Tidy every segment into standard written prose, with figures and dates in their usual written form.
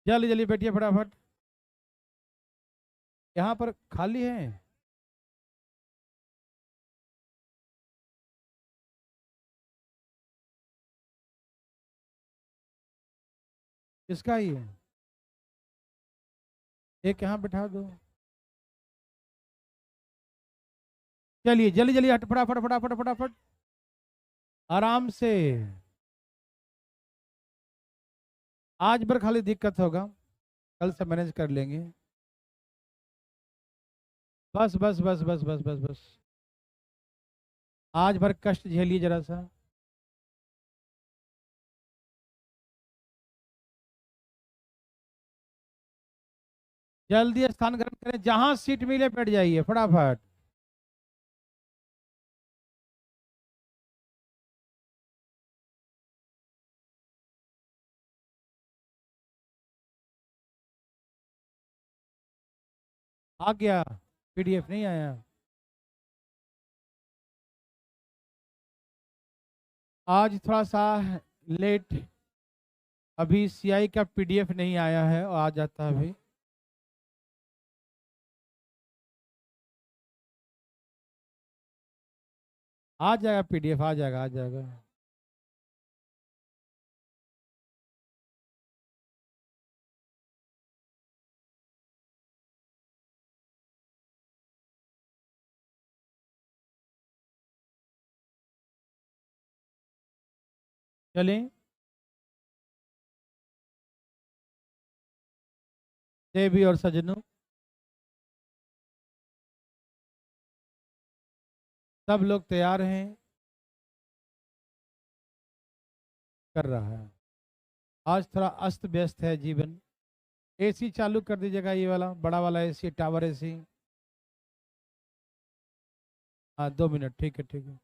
जल्दी जल्दी बैठिए फटाफट। यहाँ पर खाली है। किसका ही है? एक यहाँ बैठा दो। चलिए जल्दी जल्दी हट, फटाफट फटाफट फटाफट। आराम से। आज भर खाली दिक्कत होगा, कल से मैनेज कर लेंगे। बस बस बस बस बस बस बस। आज भर कष्ट झेलिए जरा सा। जल्दी स्थान ग्रहण करें, जहां सीट मिले बैठ जाइए फटाफट। आ गया? पीडीएफ नहीं आया? आज थोड़ा सा लेट। अभी सीआई का पीडीएफ नहीं आया है, आ जाता है अभी। आ जाएगा पीडीएफ, आ जाएगा आ जाएगा। चलें। देवी और सजनों, सब लोग तैयार हैं? कर रहा है। आज थोड़ा अस्त व्यस्त है जीवन। एसी चालू कर दीजिएगा, ये वाला बड़ा वाला एसी, टावर एसी। हाँ 2 मिनट, ठीक है ठीक है।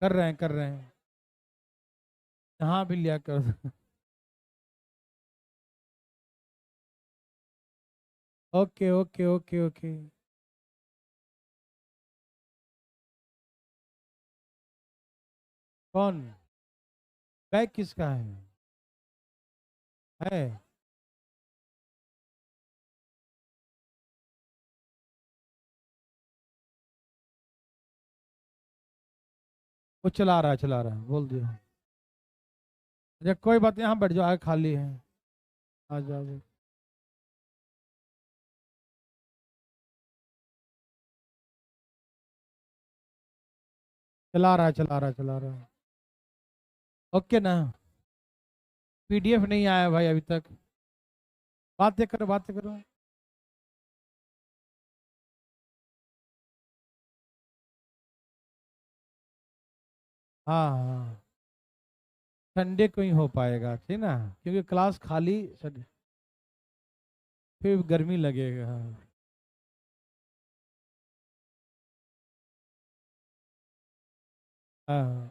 कर रहे हैं कर रहे हैं। हाँ भी लिया कर दो। Okay okay okay okay. कौन? बैग किसका है? वो चला रहा है, बोल दिया। अच्छा कोई बात नहीं, यहाँ बैठ जाओ, आगे खाली है। आ जाओ आ जाओ। चला रहा है चला रहा है चला रहा है। ओके ना? पीडीएफ नहीं आया भाई अभी तक। बातें करो बातें करो। हाँ हाँ। संडे को ही हो पाएगा, ठीक ना? क्योंकि क्लास खाली फिर गर्मी लगेगा। हाँ।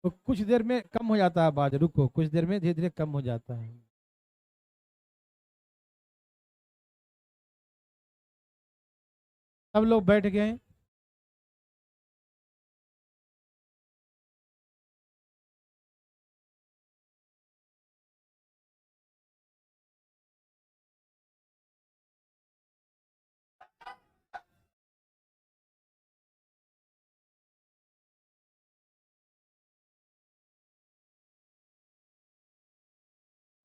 तो कुछ देर में कम हो जाता है आवाज, रुको कुछ देर में धीरे धीरे कम हो जाता है। सब लोग बैठ गए?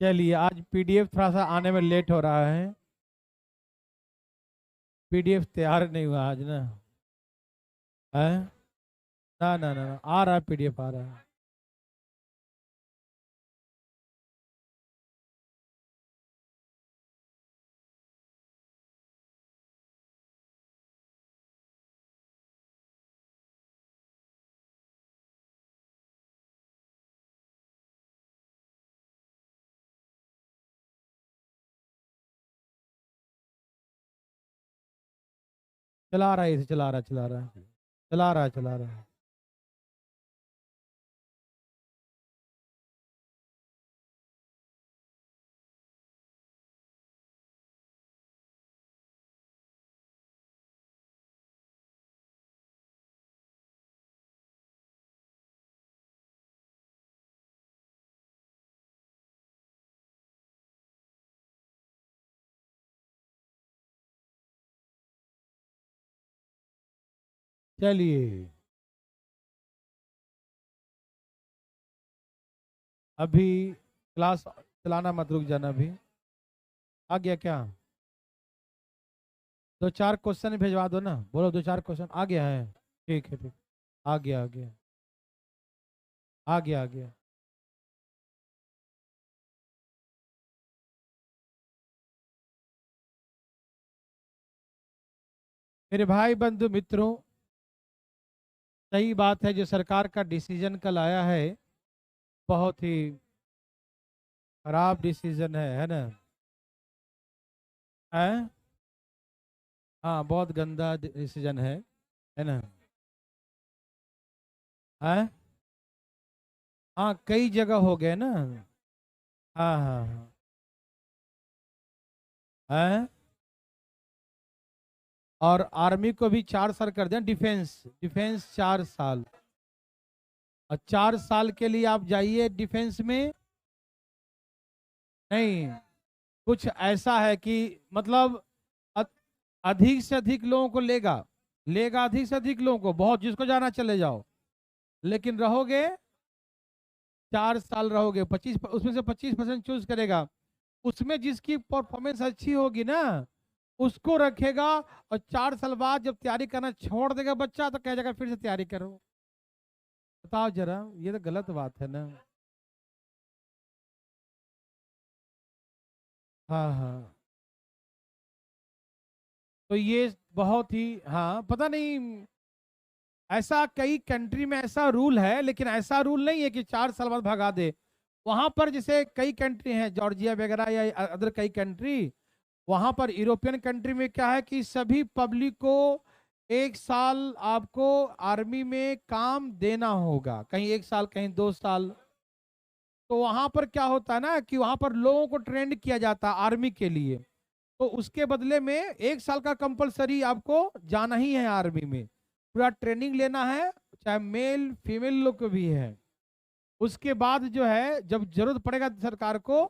चलिए, आज पीडीएफ थोड़ा सा आने में लेट हो रहा है। पीडीएफ तैयार नहीं हुआ आज ना। है? ना ना ना ना, आ रहा है, पीडीएफ आ रहा है। चला रहा है इसे, चला रहा है चला रहा है चला रहा है चला रहा है। चलिए अभी क्लास चलाना मत, रुक जाना। अभी आ गया क्या? दो चार क्वेश्चन भेजवा दो ना, बोलो दो चार क्वेश्चन आ गया है। ठीक है ठीक, आ गया आ गया आ गया आ गया। मेरे भाई बंधु मित्रों, सही बात है, जो सरकार का डिसीजन कल आया है बहुत ही खराब डिसीजन है ना? है, हाँ बहुत गंदा डिसीजन है ना? है, हाँ कई जगह हो गए ना। हाँ हाँ हाँ। है, और आर्मी को भी 4 साल कर दिया, डिफेंस डिफेंस 4 साल। और 4 साल के लिए आप जाइए डिफेंस में। नहीं, कुछ ऐसा है कि मतलब अ- अधिक से अधिक लोगों को लेगा, लेगा अधिक से अधिक लोगों को, बहुत जिसको जाना चले जाओ, लेकिन रहोगे 4 साल रहोगे। 25 उसमें से 25% चूज करेगा, उसमें जिसकी परफॉर्मेंस अच्छी होगी ना उसको रखेगा। और 4 साल बाद जब तैयारी करना छोड़ देगा बच्चा तो कह जाएगा फिर से तैयारी करो। बताओ जरा, ये तो गलत बात है ना? हाँ हाँ। तो ये बहुत ही, हाँ पता नहीं, ऐसा कई कंट्री में ऐसा रूल है, लेकिन ऐसा रूल नहीं है कि 4 साल बाद भगा दे। वहां पर जैसे कई कंट्री हैं, जॉर्जिया वगैरह या अदर कई कंट्री, वहां पर यूरोपियन कंट्री में क्या है कि सभी पब्लिक को 1 साल आपको आर्मी में काम देना होगा, कहीं 1 साल कहीं 2 साल। तो वहां पर क्या होता है ना कि वहां पर लोगों को ट्रेंड किया जाता है आर्मी के लिए, तो उसके बदले में 1 साल का कंपलसरी आपको जाना ही है आर्मी में, पूरा ट्रेनिंग लेना है, चाहे मेल फीमेल लोग को भी है। उसके बाद जो है जब जरूरत पड़ेगा सरकार को,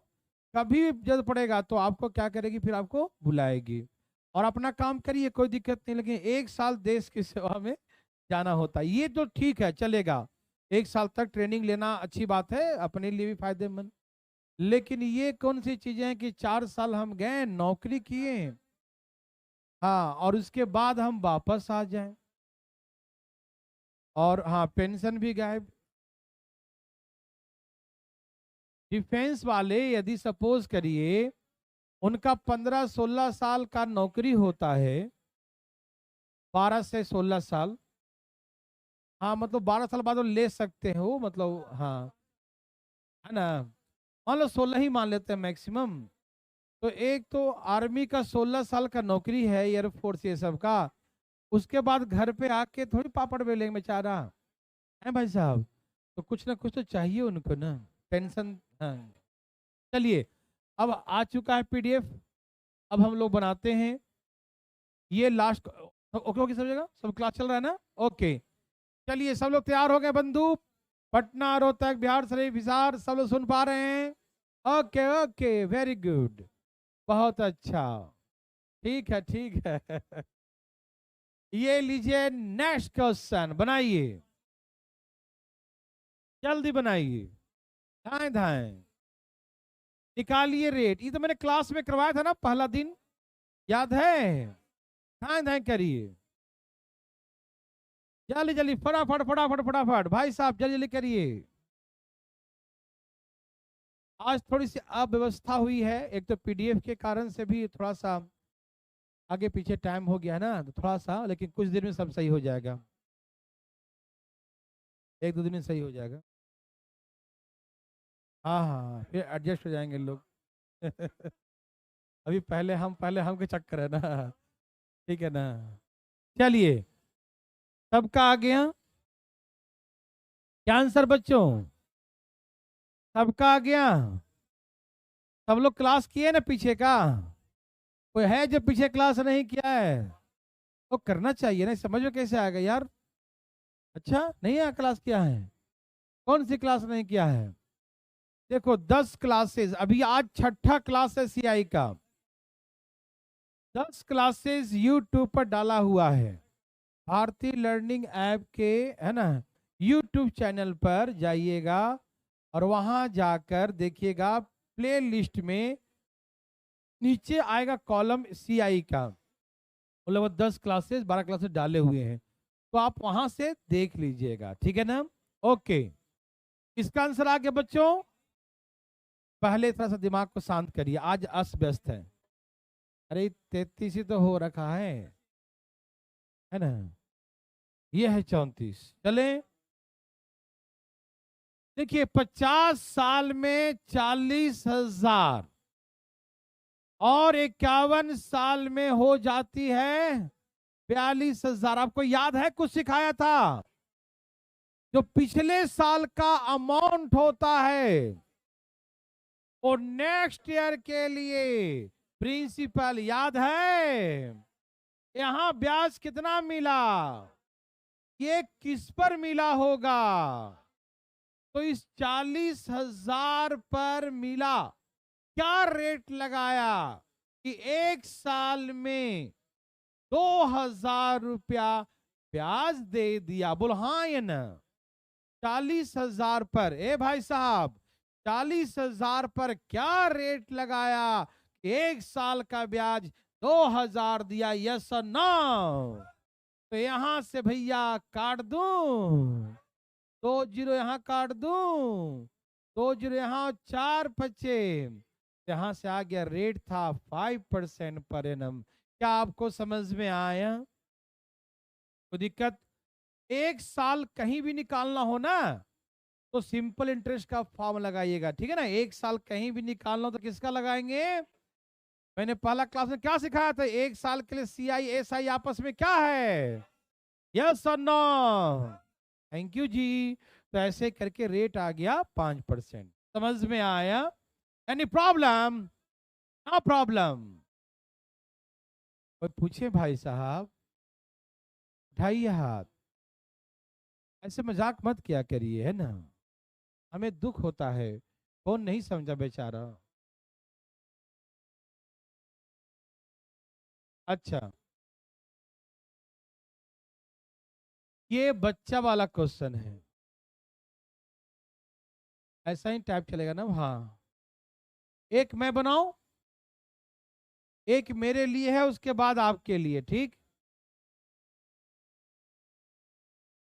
कभी भी जरूरत पड़ेगा तो आपको क्या करेगी, फिर आपको बुलाएगी और अपना काम करिए, कोई दिक्कत नहीं। लेकिन 1 साल देश की सेवा में जाना होता है, ये तो ठीक है चलेगा। 1 साल तक ट्रेनिंग लेना अच्छी बात है, अपने लिए भी फायदेमंद। लेकिन ये कौन सी चीजें हैं कि 4 साल हम गए नौकरी किए, हाँ, और उसके बाद हम वापस आ जाएं, और हाँ पेंशन भी गायब। डिफेंस वाले यदि सपोज करिए उनका 15-16 साल का नौकरी होता है, 12 से 16 साल, हाँ मतलब 12 साल बाद वो ले सकते हो, मतलब हाँ, है ना? मान लो 16 ही मान लेते हैं मैक्सिमम। तो एक तो आर्मी का 16 साल का नौकरी है, एयरफोर्स ये सब का, उसके बाद घर पे आके थोड़ी पापड़ बेलेंगे बेचारा, है भाई साहब? तो कुछ ना कुछ तो चाहिए उनको ना, पेंशन। हाँ, चलिए अब आ चुका है पीडीएफ, अब हम लोग बनाते हैं ये लास्ट। ओके ओके, सब जगह सब क्लास चल रहा है ना? ओके, चलिए सब लोग तैयार हो गए बंधु? पटना, रोहतक, बिहार शरीफ, हिसार, सब लोग सुन पा रहे हैं? ओके ओके, वेरी गुड, बहुत अच्छा, ठीक है ठीक है। ये लीजिए नेक्स्ट क्वेश्चन बनाइए, जल्दी बनाइए, धाएं धाएं निकालिए रेट। ये तो मैंने क्लास में करवाया था ना पहला दिन, याद है? धाएं धाएं करिए, जल्दी जल्दी, फटाफट फटाफट फटाफट भाई साहब, जल्दी जल्दी करिए। आज थोड़ी सी अव्यवस्था हुई है, एक तो पीडीएफ के कारण से भी थोड़ा सा आगे पीछे टाइम हो गया है ना, तो थोड़ा सा, लेकिन कुछ दिन में सब सही हो जाएगा, 1-2 दिन में सही हो जाएगा। हाँ हाँ हाँ, फिर एडजस्ट हो जाएंगे लोग। अभी पहले हम के चक्कर है ना, ठीक है ना? चलिए, सबका आ गया क्या आंसर बच्चों? सबका आ गया? सब लोग क्लास किए ना पीछे का? कोई है जो पीछे क्लास नहीं किया है? वो करना चाहिए ना, समझ में कैसे आएगा यार? अच्छा नहीं है क्लास किया है? कौन सी क्लास नहीं किया है? देखो 10 क्लासेस, अभी आज छठा क्लास है सीआई का, 10 क्लासेस यूट्यूब पर डाला हुआ है, भारतीय लर्निंग ऐप के, है ना, यूट्यूब चैनल पर जाइएगा और वहां जाकर देखिएगा प्ले लिस्ट में नीचे आएगा कॉलम सीआई का, मतलब वो 10 क्लासेस 12 क्लासेस डाले हुए हैं, तो आप वहां से देख लीजिएगा, ठीक है ना। ओके, इसका आंसर आ गया बच्चों। पहले थोड़ा सा दिमाग को शांत करिए, आज अस्त व्यस्त है। अरे 33 ही तो हो रखा है ना, ये है 34। चले देखिए, 50 साल में 40,000 और 51 साल में हो जाती है 42,000। आपको याद है कुछ सिखाया था, जो पिछले साल का अमाउंट होता है और नेक्स्ट ईयर के लिए प्रिंसिपल याद है, यहां ब्याज कितना मिला, ये किस पर मिला होगा, तो इस 40,000 पर मिला, क्या रेट लगाया कि 1 साल में 2,000 रुपया ब्याज दे दिया। बोलो हाँ या ना। 40,000 पर, ए भाई साहब, 40,000 पर क्या रेट लगाया, 1 साल का ब्याज 2,000 दिया, यस और नो। तो यहां से भैया काट दूं, 2 जीरो यहां काट दूं, 2 जीरो यहां, 4 बचे, यहां से आ गया रेट था 5% पर एनम। क्या आपको समझ में आया? कोई दिक्कत? 1 साल कहीं भी निकालना हो ना तो सिंपल इंटरेस्ट का फॉर्म लगाइएगा, ठीक है ना। 1 साल कहीं भी निकालना हो तो किसका लगाएंगे? मैंने पहला क्लास में क्या सिखाया था, 1 साल के लिए सीआई एसआई आपस में क्या है, यस और नो। थैंक यू जी। तो ऐसे करके रेट आ गया 5%। समझ में आया? Any problem? No problem. कोई पूछे भाई साहब? उठाइए हाथ, ऐसे मजाक मत किया करिए, है ना, हमें दुख होता है, कौन नहीं समझा बेचारा। अच्छा, ये बच्चा वाला क्वेश्चन है, ऐसा ही टाइप चलेगा ना। हाँ, एक मैं बनाऊं, एक मेरे लिए है, उसके बाद आपके लिए, ठीक।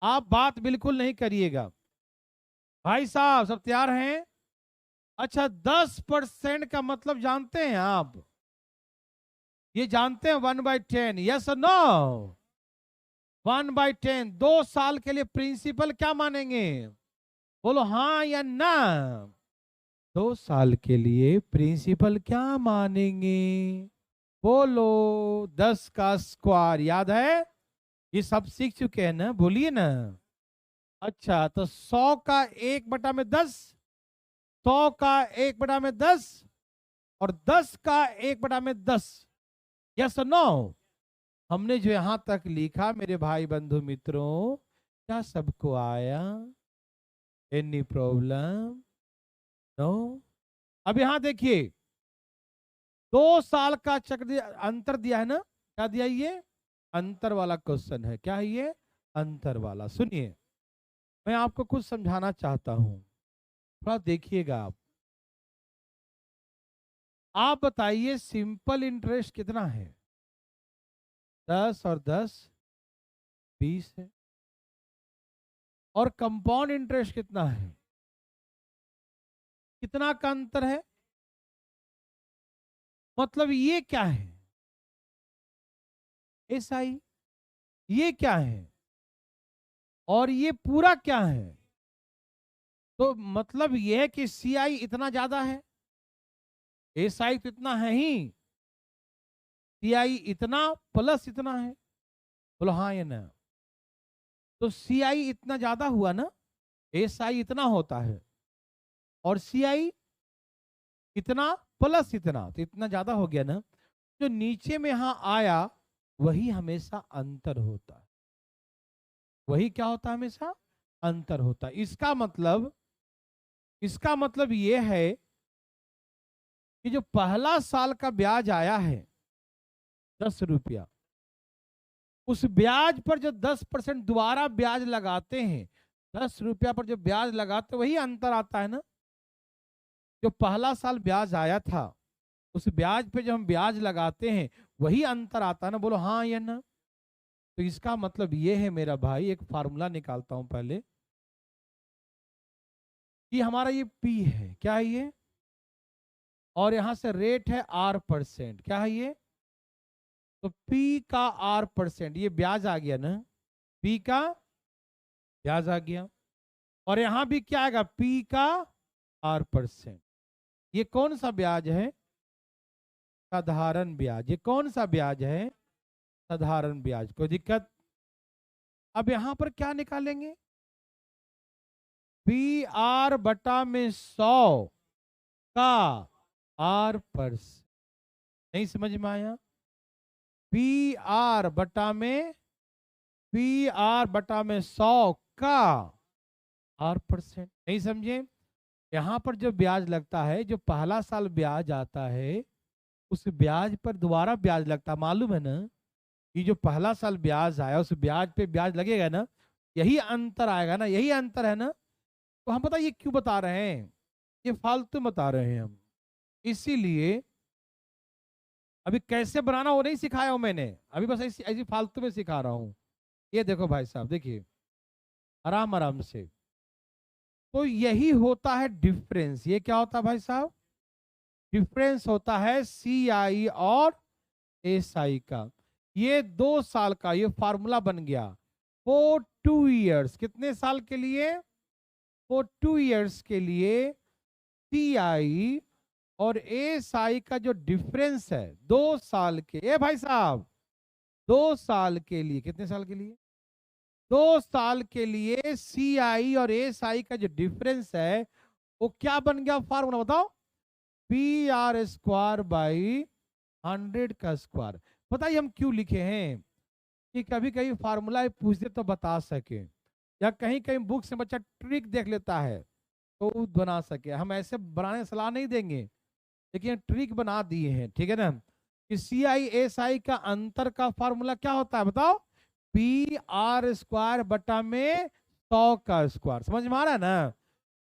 आप बात बिल्कुल नहीं करिएगा। भाई साहब सब तैयार हैं? अच्छा, 10% का मतलब जानते हैं आप? ये जानते हैं 1/10, यस नो? 1/10, 2 साल के लिए प्रिंसिपल क्या मानेंगे? बोलो हाँ या ना। 2 साल के लिए प्रिंसिपल क्या मानेंगे? बोलो। 10 का स्क्वायर याद है, ये सब सीख चुके हैं ना, बोलिए ना। अच्छा, तो 100 का 1/10, 100 का 1/10 और 10 का 1/10, यस नो। हमने जो यहां तक लिखा मेरे भाई बंधु मित्रों, क्या सबको आया? Any problem? नो। अब यहां देखिए, 2 साल का चक्र दिया, अंतर दिया है ना, क्या दिया? ये अंतर वाला क्वेश्चन है। क्या है ये? अंतर वाला। सुनिए, मैं आपको कुछ समझाना चाहता हूं, थोड़ा देखिएगा आप बताइए सिंपल इंटरेस्ट कितना है? 10 और 10 20 है। और कंपाउंड इंटरेस्ट कितना है? कितना का अंतर है? मतलब ये क्या है? एसआई। ये क्या है? और ये पूरा क्या है? तो मतलब ये है कि सीआई इतना ज्यादा है, एसआई तो इतना है ही, सीआई इतना प्लस इतना है। बोलो हाँ या ना। तो सीआई इतना ज्यादा हुआ ना, एसआई इतना होता है, और सीआई इतना प्लस इतना, तो इतना ज्यादा हो गया ना। जो नीचे में यहां आया वही हमेशा अंतर होता है, वही क्या होता है? हमेशा अंतर होता है। इसका मतलब यह है कि जो पहला साल का ब्याज आया है 10 रुपया, उस ब्याज पर जो 10% दोबारा ब्याज लगाते हैं, 10 रुपया पर जो ब्याज लगाते, वही अंतर आता है ना। जो पहला साल ब्याज आया था, उस ब्याज पे जो हम ब्याज लगाते हैं, वही अंतर आता है ना। बोलो हाँ या ना। तो इसका मतलब ये है मेरा भाई, एक फार्मूला निकालता हूं पहले, कि हमारा ये पी है, क्या है ये, और यहां से रेट है R%, क्या है ये, तो पी का R%, ये ब्याज आ गया ना, पी का ब्याज आ गया। और यहां भी क्या आएगा, पी का R%। ये कौन सा ब्याज है, साधारण ब्याज। ये कौन सा ब्याज है, साधारण ब्याज। कोई दिक्कत। अब यहां पर क्या निकालेंगे, PR/100 का R%। नहीं समझ में आया, PR/100 का R%। नहीं समझे। यहां पर जो ब्याज लगता है, जो पहला साल ब्याज आता है, उस ब्याज पर दोबारा ब्याज लगता है, मालूम है ना। ये जो पहला साल ब्याज आया, उस ब्याज पे ब्याज लगेगा ना, यही अंतर आएगा ना, यही अंतर है ना। तो हम पता ये क्यों बता रहे हैं, ये फालतू बता रहे हैं हम, इसीलिए अभी कैसे बनाना वो नहीं सिखाया हूं मैंने, अभी बस ऐसी ऐसी फालतू में सिखा रहा हूं। ये देखो भाई साहब, देखिए आराम आराम से। तो यही होता है डिफरेंस। ये क्या होता है भाई साहब, डिफरेंस होता है CI और SI का। ये 2 साल का ये फार्मूला बन गया फॉर 2 इयर्स। कितने साल के लिए, फॉर 2 इयर्स के लिए CI और SI का जो डिफरेंस है 2 साल के, ए भाई साहब 2 साल के लिए, कितने साल के लिए, 2 साल के लिए CI और SI का जो डिफरेंस है, वो क्या बन गया फार्मूला, बताओ, PR² / 100 का स्क्वायर। पता है हम क्यों लिखे हैं, कि कभी कभी फार्मूला पूछते तो बता सके, या कहीं कहीं बुक से बच्चा ट्रिक देख लेता है तो वो बना सके। हम ऐसे बनाने की सलाह नहीं देंगे, लेकिन ट्रिक बना दिए हैं, ठीक है ना। कि CI SI का अंतर का फार्मूला क्या होता है, बताओ, PR² / 100 का स्क्वायर। समझ में आ रहा है ना,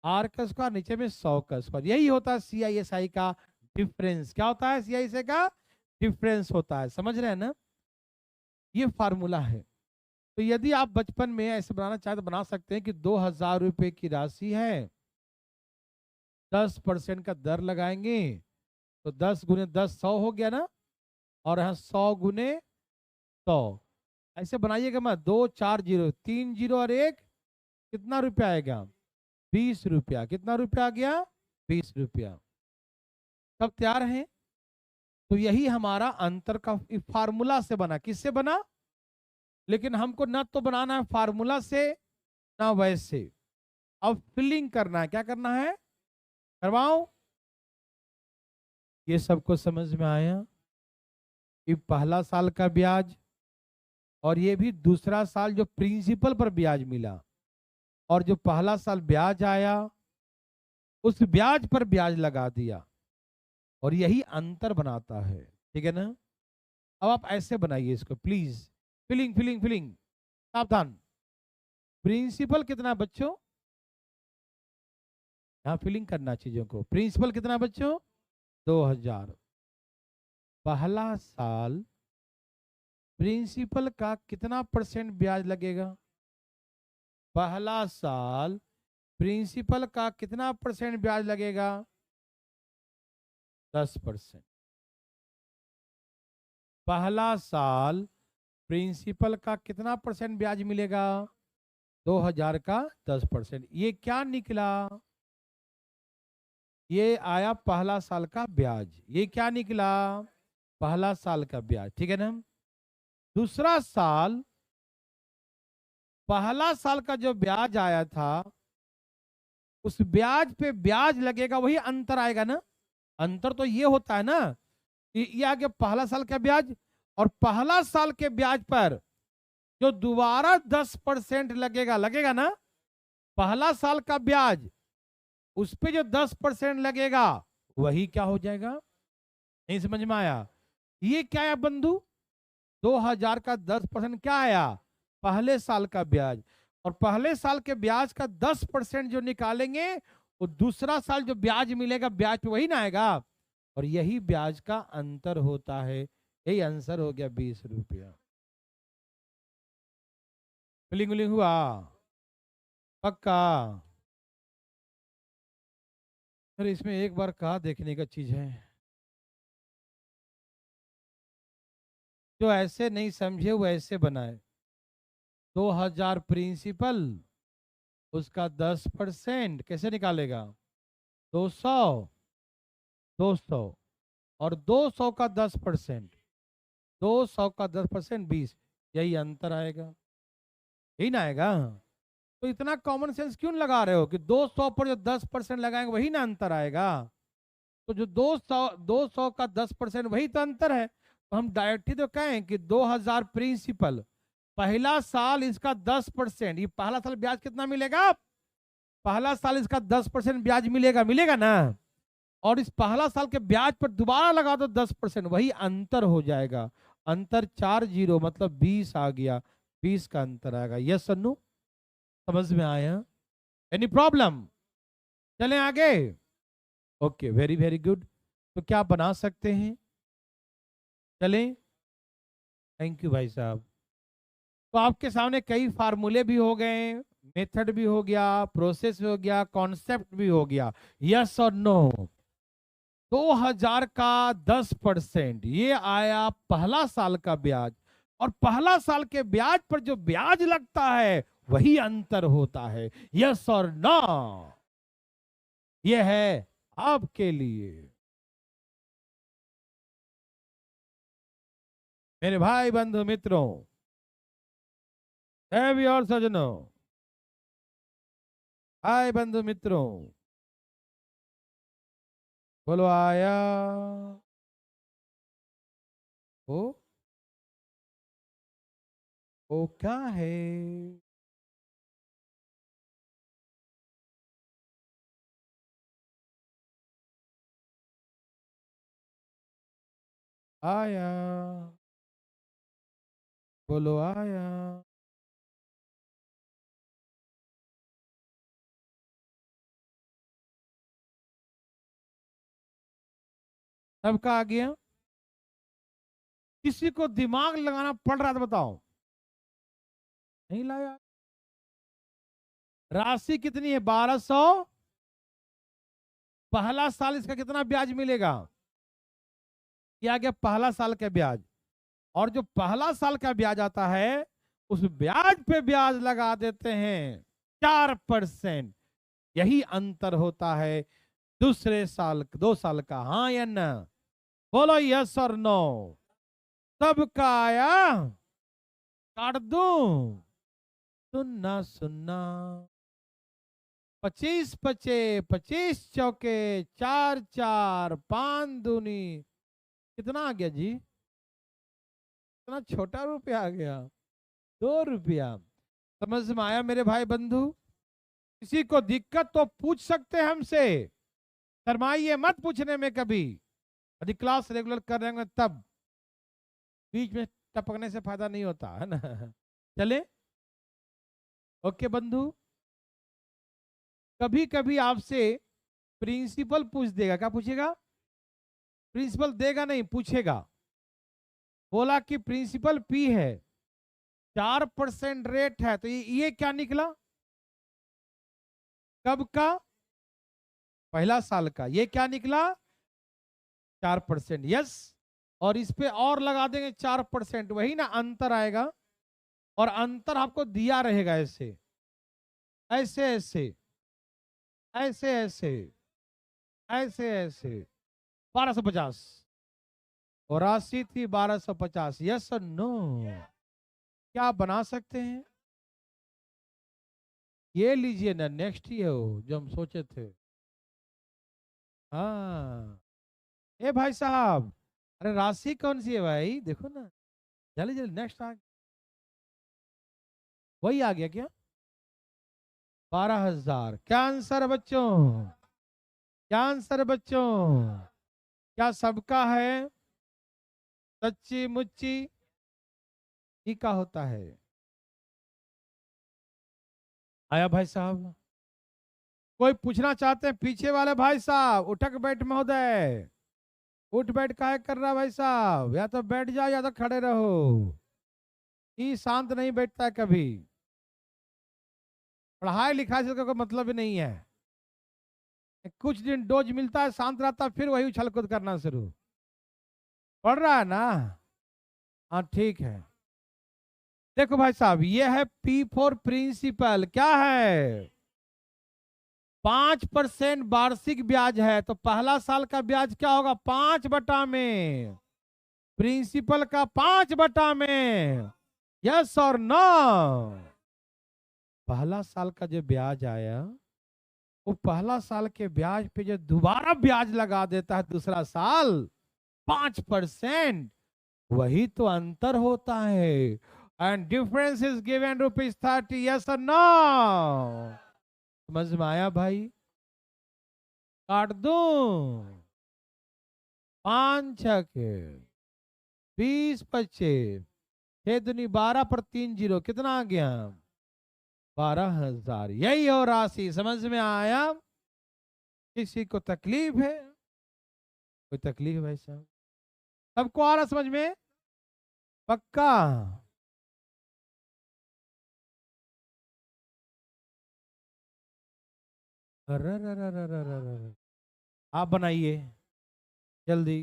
R का स्क्वायर, नीचे में 100 का स्क्वायर। यही होता है CI SI का डिफरेंस। क्या होता है, CI SI का डिफरेंस होता है। समझ रहे हैं ना, ये फार्मूला है। तो यदि आप बचपन में ऐसे बनाना चाहे तो बना सकते हैं कि 2000 रुपए की राशि है, 10% का दर लगाएंगे, तो 10 गुने 10 100 हो गया ना, और यहाँ 100 गुने 100। ऐसे बनाइएगा मैं, 2 4 0 3 0 और 1, कितना रुपया आएगा, 20 रुपया। कितना रुपया आ गया, 20 रुपया। सब तैयार हैं। तो यही हमारा अंतर का फार्मूला से बना। किससे बना, लेकिन हमको ना तो बनाना है फार्मूला से, ना वैसे। अब फिलिंग करना है, क्या करना है, करवाओ। ये सबको समझ में आया, कि पहला साल का ब्याज, और ये भी दूसरा साल जो प्रिंसिपल पर ब्याज मिला, और जो पहला साल ब्याज आया उस ब्याज पर ब्याज लगा दिया, और यही अंतर बनाता है, ठीक है ना। अब आप ऐसे बनाइए इसको प्लीज, फिलिंग फिलिंग फिलिंग, सावधान। प्रिंसिपल कितना बच्चों, यहाँ फिलिंग करना चीजों को। प्रिंसिपल कितना बच्चों, 2000। पहला साल प्रिंसिपल का कितना % ब्याज लगेगा, पहला साल प्रिंसिपल का कितना % ब्याज लगेगा, 10%। पहला साल प्रिंसिपल का कितना % ब्याज मिलेगा, 2000 का 10%। ये क्या निकला, ये आया पहला साल का ब्याज। ये क्या निकला, पहला साल का ब्याज, ठीक है ना। दूसरा साल, पहला साल का जो ब्याज आया था, उस ब्याज पे ब्याज लगेगा, वही अंतर आएगा ना। अंतर तो ये होता है ना, ये आ गया पहला साल का ब्याज, और पहला साल के ब्याज पर जो दोबारा 10% लगेगा, लगेगा ना, पहला साल का ब्याज, उस पे जो 10% लगेगा वही क्या हो जाएगा। नहीं समझ में आया, ये क्या है बंधु, 2000 का 10% क्या आया? पहले साल का ब्याज। और पहले साल के ब्याज का 10% जो निकालेंगे वो दूसरा साल जो ब्याज मिलेगा ब्याज पे वही ना आएगा, और यही ब्याज का अंतर होता है। यही आंसर हो गया 20 रुपया। क्लिंग उलिंग हुआ? पक्का? फिर इसमें एक बार कहा देखने का चीज है, जो ऐसे नहीं समझे वो ऐसे बनाए। 2000 प्रिंसिपल, उसका 10% कैसे निकालेगा? 200, 200, और 200 का 10%, 200 का 10% 20, यही अंतर आएगा। यही ना आएगा? तो इतना कॉमन सेंस क्यों लगा रहे हो कि 200 पर जो 10% लगाएंगे वही ना अंतर आएगा? तो जो 200 का 10% वही तो अंतर है। तो हम डायरेक्टली तो कहें कि 2000 प्रिंसिपल, पहला साल इसका 10%, ये पहला साल ब्याज कितना मिलेगा? पहला साल इसका 10% ब्याज मिलेगा, मिलेगा ना? और इस पहला साल के ब्याज पर दोबारा लगा दो 10%, वही अंतर हो जाएगा। अंतर 40 मतलब 20 आ गया, 20 का अंतर आएगा। यस सन्नू, समझ में आया? Any problem? चलें आगे। Okay, very very good. तो क्या बना सकते हैं? चलें। थैंक यू भाई साहब। तो आपके सामने कई फार्मूले भी हो गए, मेथड भी हो गया, प्रोसेस भी हो गया, कॉन्सेप्ट भी हो गया। यस और नो? 2000 का 10% ये आया पहला साल का ब्याज, और पहला साल के ब्याज पर जो ब्याज लगता है वही अंतर होता है। यस और नो? ये है आपके लिए। मेरे भाई बंधु मित्रों, देवी और सजनों, भाई बंधु मित्रों, बोलो आया। ओ, ओ क्या है? आया, बोलो आया। सबका आ गया? किसी को दिमाग लगाना पड़ रहा था बताओ? नहीं लाया? राशि कितनी है? 1200। पहला साल इसका कितना ब्याज मिलेगा? क्या गया? पहला साल का ब्याज। और जो पहला साल का ब्याज आता है उस ब्याज पे ब्याज लगा देते हैं 4%। यही अंतर होता है दूसरे साल, 2 साल का। हाँ या ना? बोलो यस और नो? सबका आया? काट दूं? सुनना सुनना। 25 पचे, 25 चौके, 4 4, 5 दूनी, कितना आ गया जी? इतना छोटा रुपया आ गया, 2 रुपया। समझ में आया मेरे भाई बंधु? किसी को दिक्कत तो पूछ सकते हैं हमसे, शर्माइए मत पूछने में कभी। यदि क्लास रेगुलर कर रहे हैं तब, बीच में टपकने से फायदा नहीं होता है ना। चले, ओके बंधु। कभी कभी आपसे प्रिंसिपल पूछ देगा। क्या पूछेगा? प्रिंसिपल देगा नहीं, पूछेगा। बोला कि प्रिंसिपल पी है, 4% रेट है, तो ये क्या निकला? कब का? पहला साल का। ये क्या निकला? 4%। यस। और इस पे और लगा देंगे 4%, वही ना अंतर आएगा। और अंतर आपको दिया रहेगा ऐसे ऐसे ऐसे ऐसे ऐसे ऐसे ऐसे। 1250 और राशि थी 1250। यस और नो? क्या बना सकते हैं? ये लीजिए ना, नेक्स्ट ही है वो जो हम सोचे थे। हाँ, ए भाई साहब, अरे राशि कौन सी है भाई? देखो ना, जल्दी जल्दी नेक्स्ट आ। वही आ गया क्या? 12,000। क्या आंसर है बच्चों? क्या आंसर है बच्चों? क्या सबका है? सच्ची मुच्ची? ई का होता है। आया भाई साहब? कोई पूछना चाहते हैं? पीछे वाले भाई साहब उठक बैठ महोदय, उठ बैठ काहे कर रहा है भाई साहब? या तो बैठ जाओ या तो खड़े रहो। ई शांत नहीं बैठता है कभी। पढ़ाई लिखाई से कोई मतलब ही नहीं है। कुछ दिन डोज मिलता है, शांत रहता है, फिर वही उछल कूद करना शुरू। पढ़ रहा है ना? हाँ ठीक है। देखो भाई साहब, ये है पी फॉर प्रिंसिपल। क्या है? 5% वार्षिक ब्याज है, तो पहला साल का ब्याज क्या होगा? 5/में। प्रिंसिपल का 5/में। यस और नो? पहला साल का जो ब्याज आया, वो पहला साल के ब्याज पे जो दोबारा ब्याज लगा देता है दूसरा साल 5%, वही तो अंतर होता है। And difference is given ₹30। Yes और नो? समझ में आया भाई? काट दूं? 5 छके 20 25 6 दूनी 12 पर 3 जीरो, कितना आ गया? 12,000। यही हो राशि। समझ में आया? किसी को तकलीफ है? कोई तकलीफ है भाई साहब? सबको आ रहा समझ में? पक्का? अरे आप बनाइए जल्दी।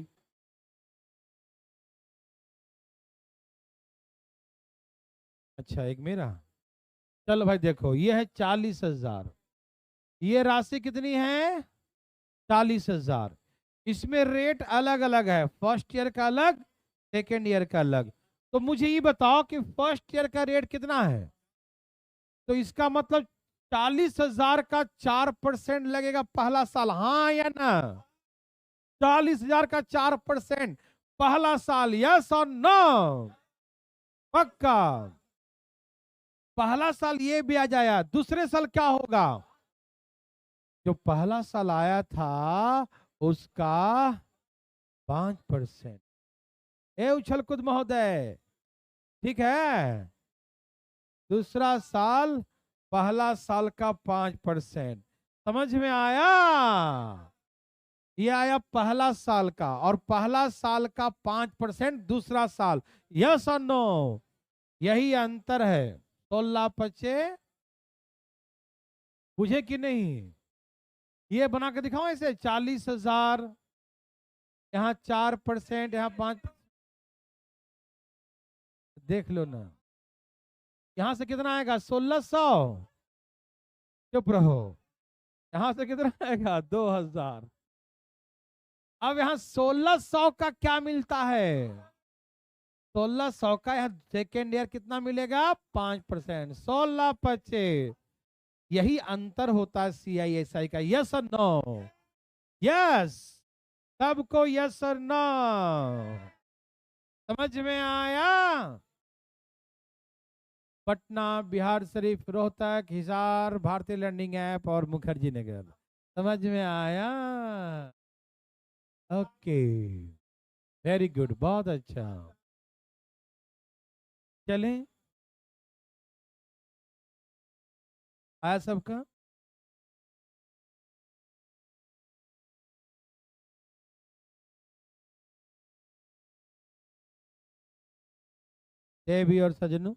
अच्छा, एक मेरा। चलो भाई देखो, ये है 40,000। ये राशि कितनी है? 40,000। इसमें रेट अलग अलग है, फर्स्ट ईयर का अलग, सेकेंड ईयर का अलग। तो मुझे ये बताओ कि फर्स्ट ईयर का रेट कितना है? तो इसका मतलब 40,000 का 4% लगेगा पहला साल, हाँ या ना? 40,000 का 4% पहला साल, यस और नो? पक्का? पहला साल ये ब्याज आया, दूसरे साल क्या होगा? जो पहला साल आया था उसका 5%। ए उछल कूद महोदय, ठीक है? दूसरा साल पहला साल का 5%। समझ में आया? ये आया पहला साल का, और पहला साल का 5% दूसरा साल। यस और नो? यही अंतर है। 16 25 बुझे कि नहीं? ये बना के दिखाओ ऐसे। 40,000, यहाँ 4%, यहाँ 5। देख लो ना, यहां से कितना आएगा? 1600। चुप रहो। यहां से कितना आएगा? 2,000। अब यहाँ 1600 का क्या मिलता है? 1600 का यहाँ सेकेंड ईयर कितना मिलेगा? 5%। 16 25, यही अंतर होता है CISI का। यस और नो? यस। सबको यस और नो? समझ में आया? पटना, बिहार शरीफ, रोहतक, हिसार, भारतीय लर्निंग ऐप और मुखर्जी नगर। समझ में आया? ओके, वेरी गुड, बहुत अच्छा। चलें, आया सबका? देवी और सजनों,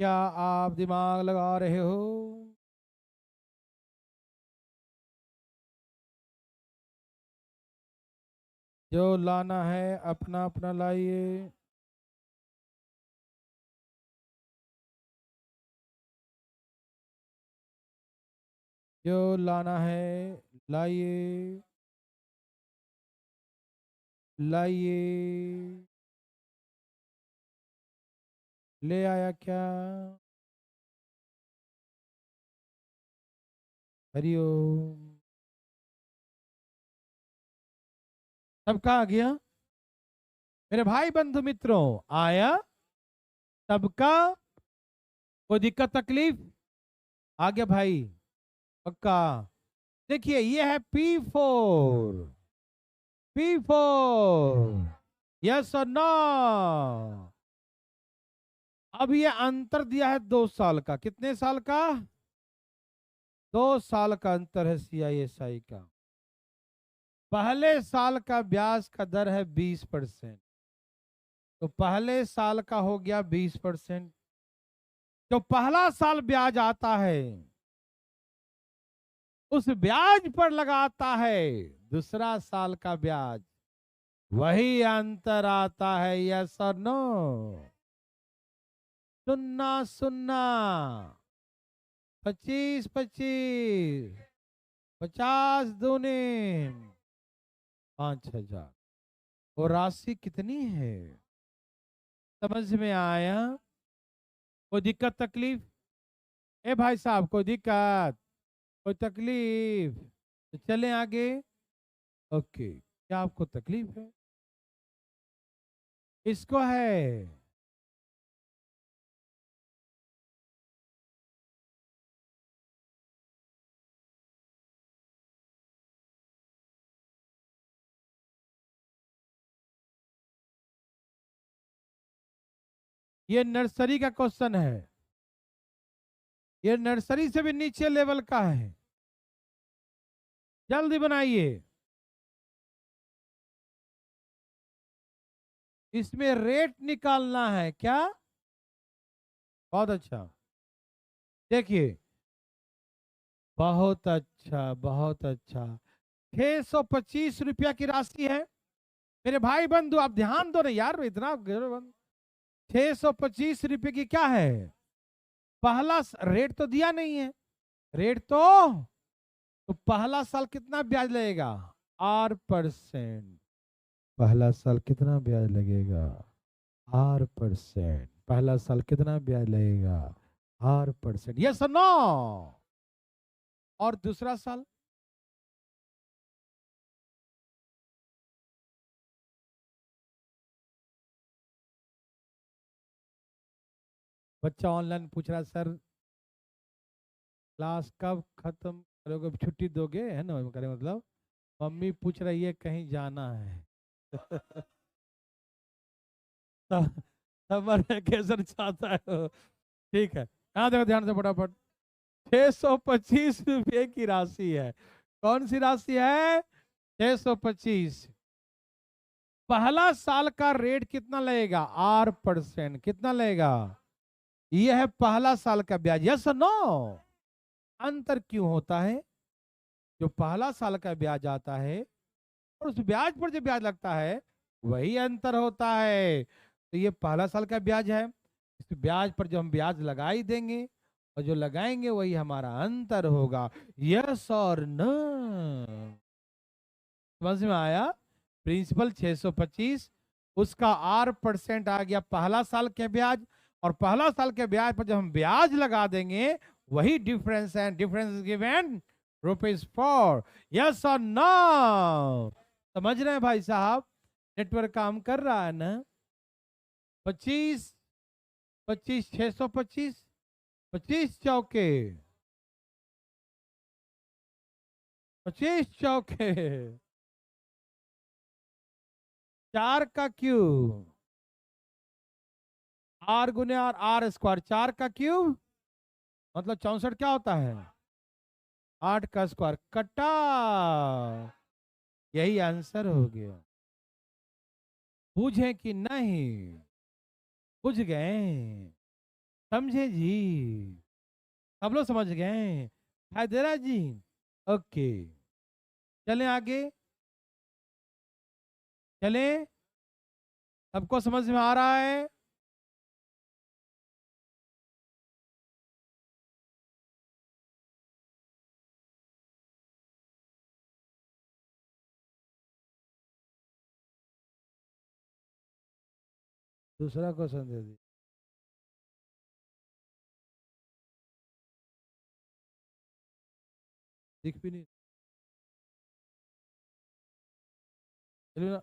क्या आप दिमाग लगा रहे हो? जो लाना है अपना अपना लाइए। जो लाना है लाइए, लाइए। ले आया क्या? हरिओम। सबका आ गया? मेरे भाई बंधु मित्रों, आया सबका? कोई दिक्कत तकलीफ? आ गया भाई? पक्का? देखिए, ये है P4। P4 यस और नो। अब ये अंतर दिया है 2 साल का। कितने साल का? 2 साल का अंतर है CISI का। पहले साल का ब्याज का दर है 20%। तो पहले साल का हो गया 20%। जो पहला साल ब्याज आता है उस ब्याज पर लगाता है दूसरा साल का ब्याज, वही अंतर आता है। यस और नो? सुन्ना सुन्ना। 25 25, 50 दूनी 5,000। और राशि कितनी है? समझ में आया? कोई दिक्कत तकलीफ? ए भाई साहब, कोई दिक्कत, कोई तकलीफ? तो चलें आगे। ओके, क्या आपको तकलीफ है? इसको है। ये नर्सरी का क्वेश्चन है। ये नर्सरी से भी नीचे लेवल का है। जल्दी बनाइए। इसमें रेट निकालना है क्या? बहुत अच्छा। देखिए, बहुत अच्छा, बहुत अच्छा। 625 रुपया की राशि है। मेरे भाई बंधु, आप ध्यान दो ना यार, इतना 625 रुपये की क्या है? पहला रेट तो दिया नहीं है। रेट तो पहला साल कितना ब्याज लगेगा? 8%। पहला साल कितना ब्याज लगेगा? 8%। पहला साल कितना ब्याज लगेगा? 8%। यस और नो? और दूसरा साल? बच्चा ऑनलाइन पूछ रहा है, सर क्लास कब खत्म करोगे, छुट्टी दोगे, है ना? करे मतलब मम्मी पूछ रही है कहीं जाना है। समर वेकेशन चाहता है वो। ठीक है, यहाँ देखो ध्यान से फटाफट। 625 रुपये की राशि है। कौन सी राशि है? 625। पहला साल का रेट कितना लगेगा? 8%। कितना लगेगा? यह है पहला साल का ब्याज। Yes no? अंतर क्यों होता है? जो पहला साल का ब्याज आता है और उस ब्याज पर जो ब्याज लगता है वही अंतर होता है। तो ये पहला साल का ब्याज है। इस ब्याज पर जो हम ब्याज लगा ही देंगे और जो लगाएंगे वही हमारा अंतर होगा। यस और नो? समझ में आया? प्रिंसिपल 625, उसका 8% आ गया पहला साल के ब्याज, और पहला साल के ब्याज पर जब हम ब्याज लगा देंगे वही डिफरेंस है। Difference is given ₹4। यस और नो? समझ रहे हैं भाई साहब? नेटवर्क काम कर रहा है ना? 25 25, 625, 25 चौके, 25 चौके, 4 का क्यूब, R×R, R², 4 का क्यूब मतलब 64। क्या होता है? 8 का स्क्वायर कटा। यही आंसर हो गया। बूझे कि नहीं? बुझ गए? समझे जी? सब लोग समझ गए? हैदरा जी? ओके, चलें आगे। चलें, सबको समझ में आ रहा है? दूसरा क्वेश्चन दे दी। दिख भी नहीं। चलिए ना।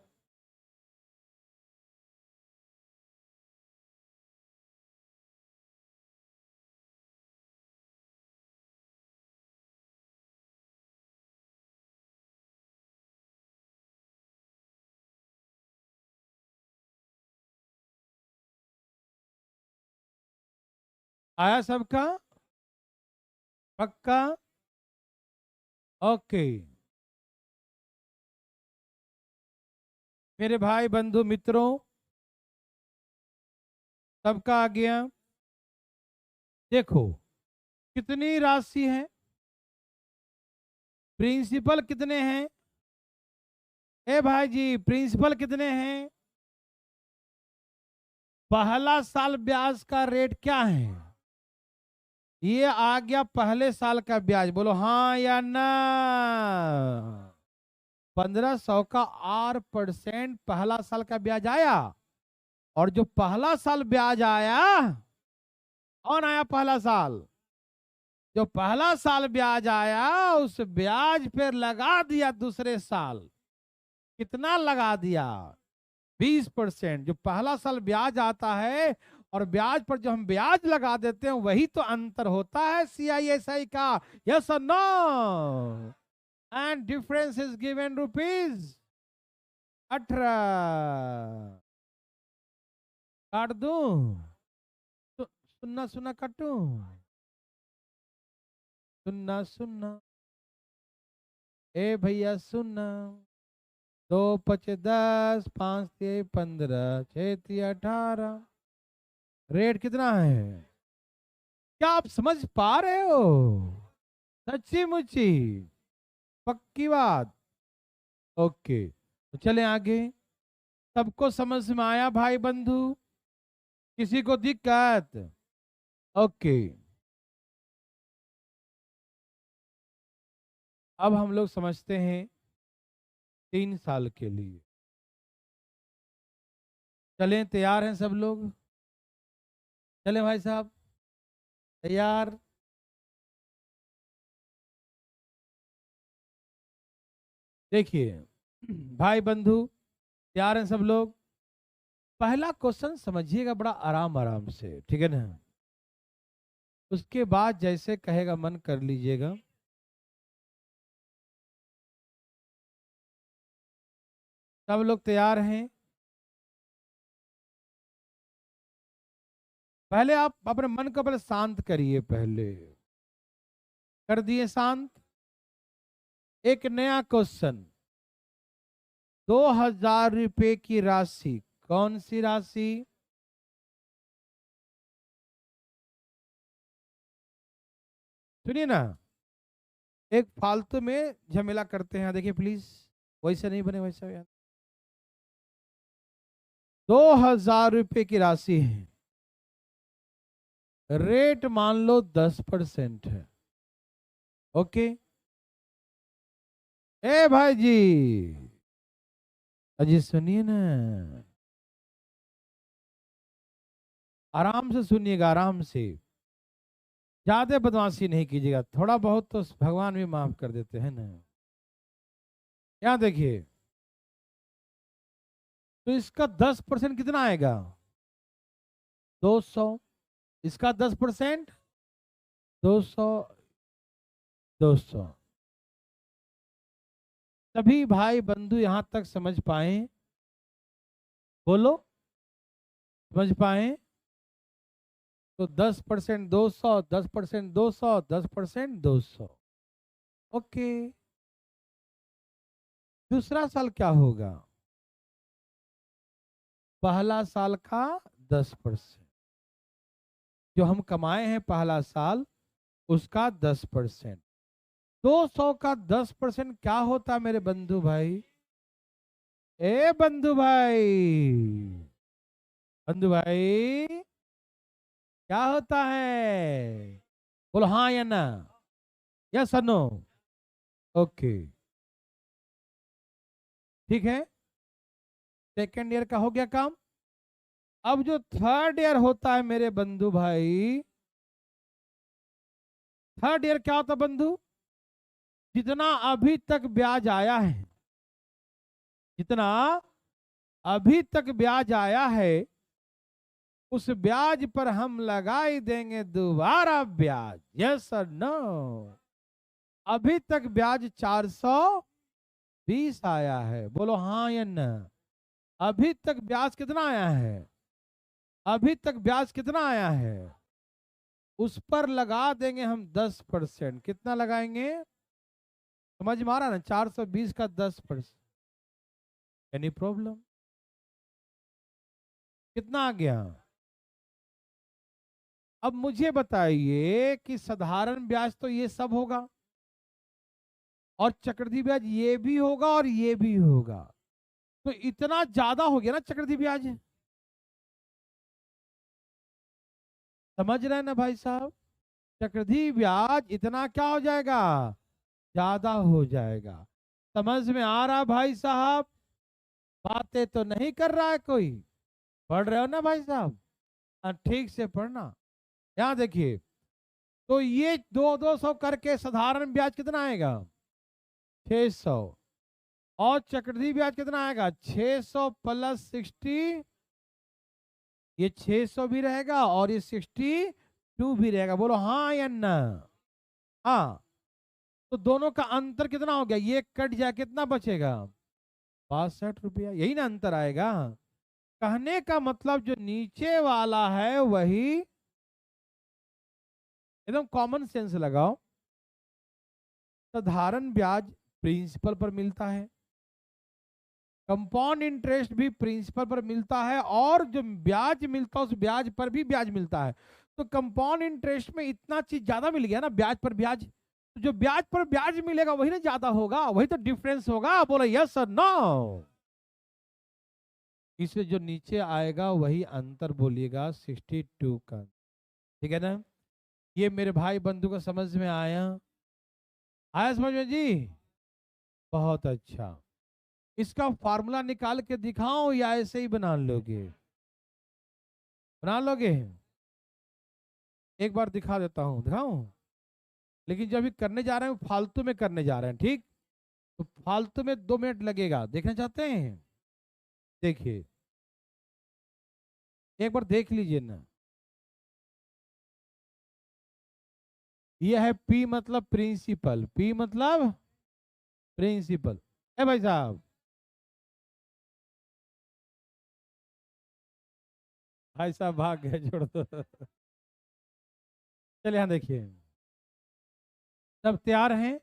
आया सबका? पक्का? ओके मेरे भाई बंधु मित्रों, सबका आ गया। देखो कितनी राशि है, प्रिंसिपल कितने हैं? ए भाई जी, प्रिंसिपल कितने हैं? पहला साल ब्याज का रेट क्या है? ये आ गया पहले साल का ब्याज, बोलो हाँ या ना। 1500 का 8% पहला साल का ब्याज आया। और जो पहला साल ब्याज आया, कौन आया पहला साल? जो पहला साल ब्याज आया उस ब्याज पे लगा दिया दूसरे साल। कितना लगा दिया? 20%। जो पहला साल ब्याज आता है और ब्याज पर जो हम ब्याज लगा देते हैं वही तो अंतर होता है CISI का। यस और no? And difference is given rupees 18। काट दू? सुन्ना सुन्ना काटू? सुन्ना सुन्ना ए भैया सुन्ना। 2 5 10, 5 3 15, 6 3 18। रेट कितना है? क्या आप समझ पा रहे हो? सच्ची मुच्ची पक्की बात? ओके तो चले आगे। सबको समझ में आया भाई बंधु? किसी को दिक्कत? ओके अब हम लोग समझते हैं 3 साल के लिए। चलें, तैयार हैं सब लोग? चलें भाई साहब, तैयार? देखिए भाई बंधु, तैयार हैं सब लोग? पहला क्वेश्चन समझिएगा बड़ा आराम आराम से, ठीक है ना? उसके बाद जैसे कहेगा मन कर लीजिएगा। सब लोग तैयार हैं? पहले आप अपने मन को पहले शांत करिए। पहले कर दिए शांत? एक नया क्वेश्चन। 2000 रुपए की राशि, कौन सी राशि? सुनिए ना, एक फालतू में झमेला करते हैं, देखिए प्लीज, वैसे नहीं बने वैसे यार। 2000 रुपए की राशि है, रेट मान लो 10% है। ओके ए भाई जी, अजी सुनिए ना, आराम से सुनिएगा, आराम से। ज्यादा बदमाशी नहीं कीजिएगा, थोड़ा बहुत तो भगवान भी माफ कर देते हैं ना। यहाँ देखिए, तो इसका 10% कितना आएगा? 200। इसका 10% 200, 200। सभी भाई बंधु यहां तक समझ पाए? बोलो, समझ पाए? तो 10% 200, 10% 200, 10% 200। ओके, दूसरा साल क्या होगा? पहला साल का 10%, जो हम कमाए हैं पहला साल उसका 10%। 200 का 10% क्या होता है मेरे बंधु भाई? ए बंधु भाई, बंधु भाई क्या होता है? बोलो हाँ या ना, यस और नो। ओके ठीक है, सेकेंड ईयर का हो गया काम। अब जो थर्ड ईयर होता है मेरे बंधु भाई, थर्ड ईयर क्या होता है बंधु? जितना अभी तक ब्याज आया है, जितना अभी तक ब्याज आया है, उस ब्याज पर हम लगा ही देंगे दोबारा ब्याज। यस और नो? अभी तक ब्याज 420 आया है, बोलो हाँ या ना। अभी तक ब्याज कितना आया है? अभी तक ब्याज कितना आया है? उस पर लगा देंगे हम 10%। कितना लगाएंगे? समझ में आ रहा ना? 420 का 10%। Any problem? कितना आ गया? अब मुझे बताइए कि साधारण ब्याज तो ये सब होगा, और चक्रवृद्धि ब्याज ये भी होगा और ये भी होगा, तो इतना ज्यादा हो गया ना चक्रवृद्धि ब्याज। समझ रहे हैं ना भाई साहब? चक्रवृद्धि ब्याज इतना क्या हो जाएगा? ज्यादा हो जाएगा। समझ में आ रहा भाई साहब? बातें तो नहीं कर रहा है कोई? पढ़ रहे हो ना भाई साहब? ठीक से पढ़ना। यहाँ देखिए, तो ये 200 करके साधारण ब्याज कितना आएगा? 600। और चक्रवृद्धि ब्याज कितना आएगा? 600 प्लस 60। ये 600 भी रहेगा और ये 62 भी रहेगा। बोलो हाँ या ना? हाँ। तो दोनों का अंतर कितना हो गया? ये कट जाए, कितना बचेगा? 62 रुपया। यही ना अंतर आएगा। कहने का मतलब जो नीचे वाला है वही, एकदम कॉमन सेंस लगाओ, साधारण ब्याज प्रिंसिपल पर मिलता है, कंपाउंड इंटरेस्ट भी प्रिंसिपल पर मिलता है, और जो ब्याज मिलता है उस ब्याज पर भी ब्याज मिलता है। तो कंपाउंड इंटरेस्ट में इतना चीज ज्यादा मिल गया ना, ब्याज पर ब्याज। तो जो ब्याज पर ब्याज मिलेगा वही ना ज्यादा होगा, वही तो डिफरेंस होगा। बोलो यस और नो? इसलिए जो नीचे आएगा वही अंतर बोलिएगा, 62 का। ठीक है ना? ये मेरे भाई बंधु को समझ में आया? आया समझ में जी? बहुत अच्छा। इसका फार्मूला निकाल के दिखाओ या ऐसे ही बना लोगे? बना लोगे? एक बार दिखा देता हूँ, दिखाऊं? लेकिन जब भी करने जा रहे हैं फालतू में करने जा रहे हैं, ठीक? तो फालतू में 2 मिनट लगेगा। देखना चाहते हैं? देखिए, एक बार देख लीजिए ना। यह है पी मतलब प्रिंसिपल, पी मतलब प्रिंसिपल है भाई साहब। भाई साहब भाग गए, छोड़ दो। चलिए यहाँ देखिए, सब तैयार हैं?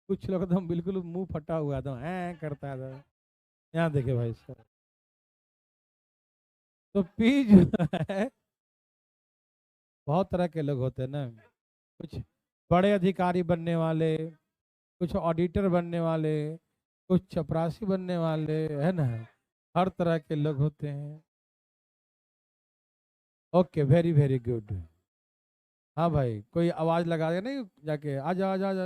कुछ लोग तो बिल्कुल मुंह फटा हुआ था, ऐ करता था। यहाँ देखिए भाई साहब, तो पी जो है, बहुत तरह के लोग होते हैं ना। कुछ बड़े अधिकारी बनने वाले, कुछ ऑडिटर बनने वाले, कुछ चपरासी बनने वाले, है ना? हर तरह के लोग होते हैं। Okay, very very good. हाँ भाई, कोई आवाज लगा दे नहीं जाके, आजा आजा आजा।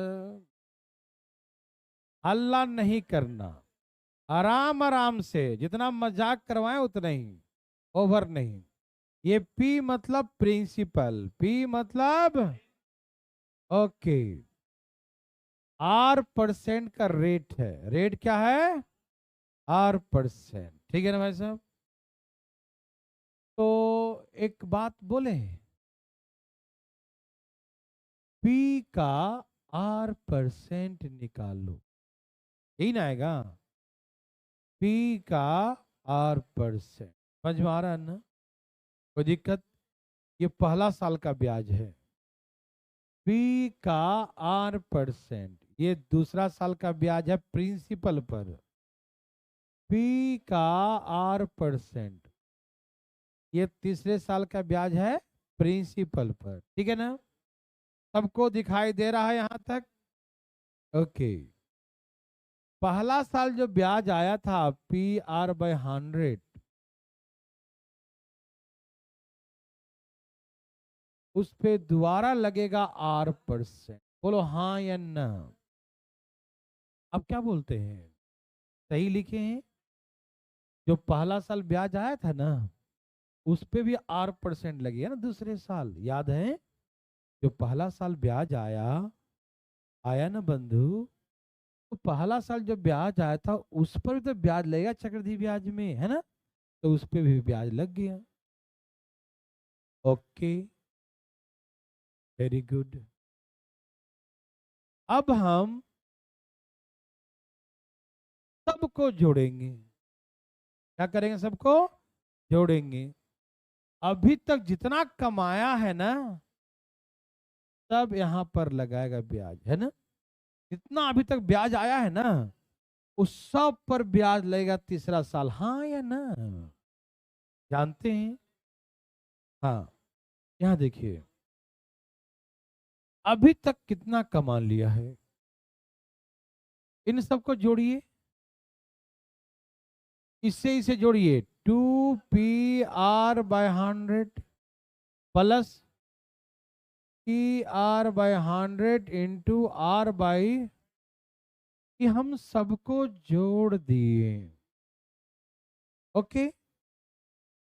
हल्ला नहीं करना, आराम आराम से, जितना मजाक करवाएं उतना ही, ओवर नहीं। ये पी मतलब प्रिंसिपल, पी मतलब ओके, R% का रेट है। रेट क्या है? R%। ठीक है ना भाई साहब? तो एक बात बोले, पी का R% निकालो, यही ना आएगा? पी का R%। समझ में आ रहा है ना? कोई दिक्कत? ये पहला साल का ब्याज है, पी का R%। ये दूसरा साल का ब्याज है प्रिंसिपल पर, पी का R%। ये तीसरे साल का ब्याज है प्रिंसिपल पर। ठीक है ना? सबको दिखाई दे रहा है यहां तक? ओके। पहला साल जो ब्याज आया था PR/100, उस पे दोबारा लगेगा R%। बोलो हाँ या ना? अब क्या बोलते हैं? सही लिखे हैं? जो पहला साल ब्याज आया था ना, उस पे भी R% लगेगा ना दूसरे साल, याद है? जो पहला साल ब्याज आया, आया ना बंधु? तो पहला साल जो ब्याज आया था उस पर भी तो ब्याज लगेगा चक्रवृद्धि ब्याज में, है ना? तो उस पे भी ब्याज लग गया। Okay, very good. अब हम सबको जोड़ेंगे। क्या करेंगे? सबको जोड़ेंगे। अभी तक जितना कमाया है ना, सब यहाँ पर लगाएगा ब्याज, है ना। जितना अभी तक ब्याज आया है ना, उस सब पर ब्याज लगेगा तीसरा साल, हाँ या ना, जानते हैं। हाँ, यहाँ देखिए अभी तक कितना कमा लिया है, इन सबको जोड़िए, इससे इसे जोड़िए, 2PR/100 plus PR/100 into R/, कि हम सबको जोड़ दिए। ओके,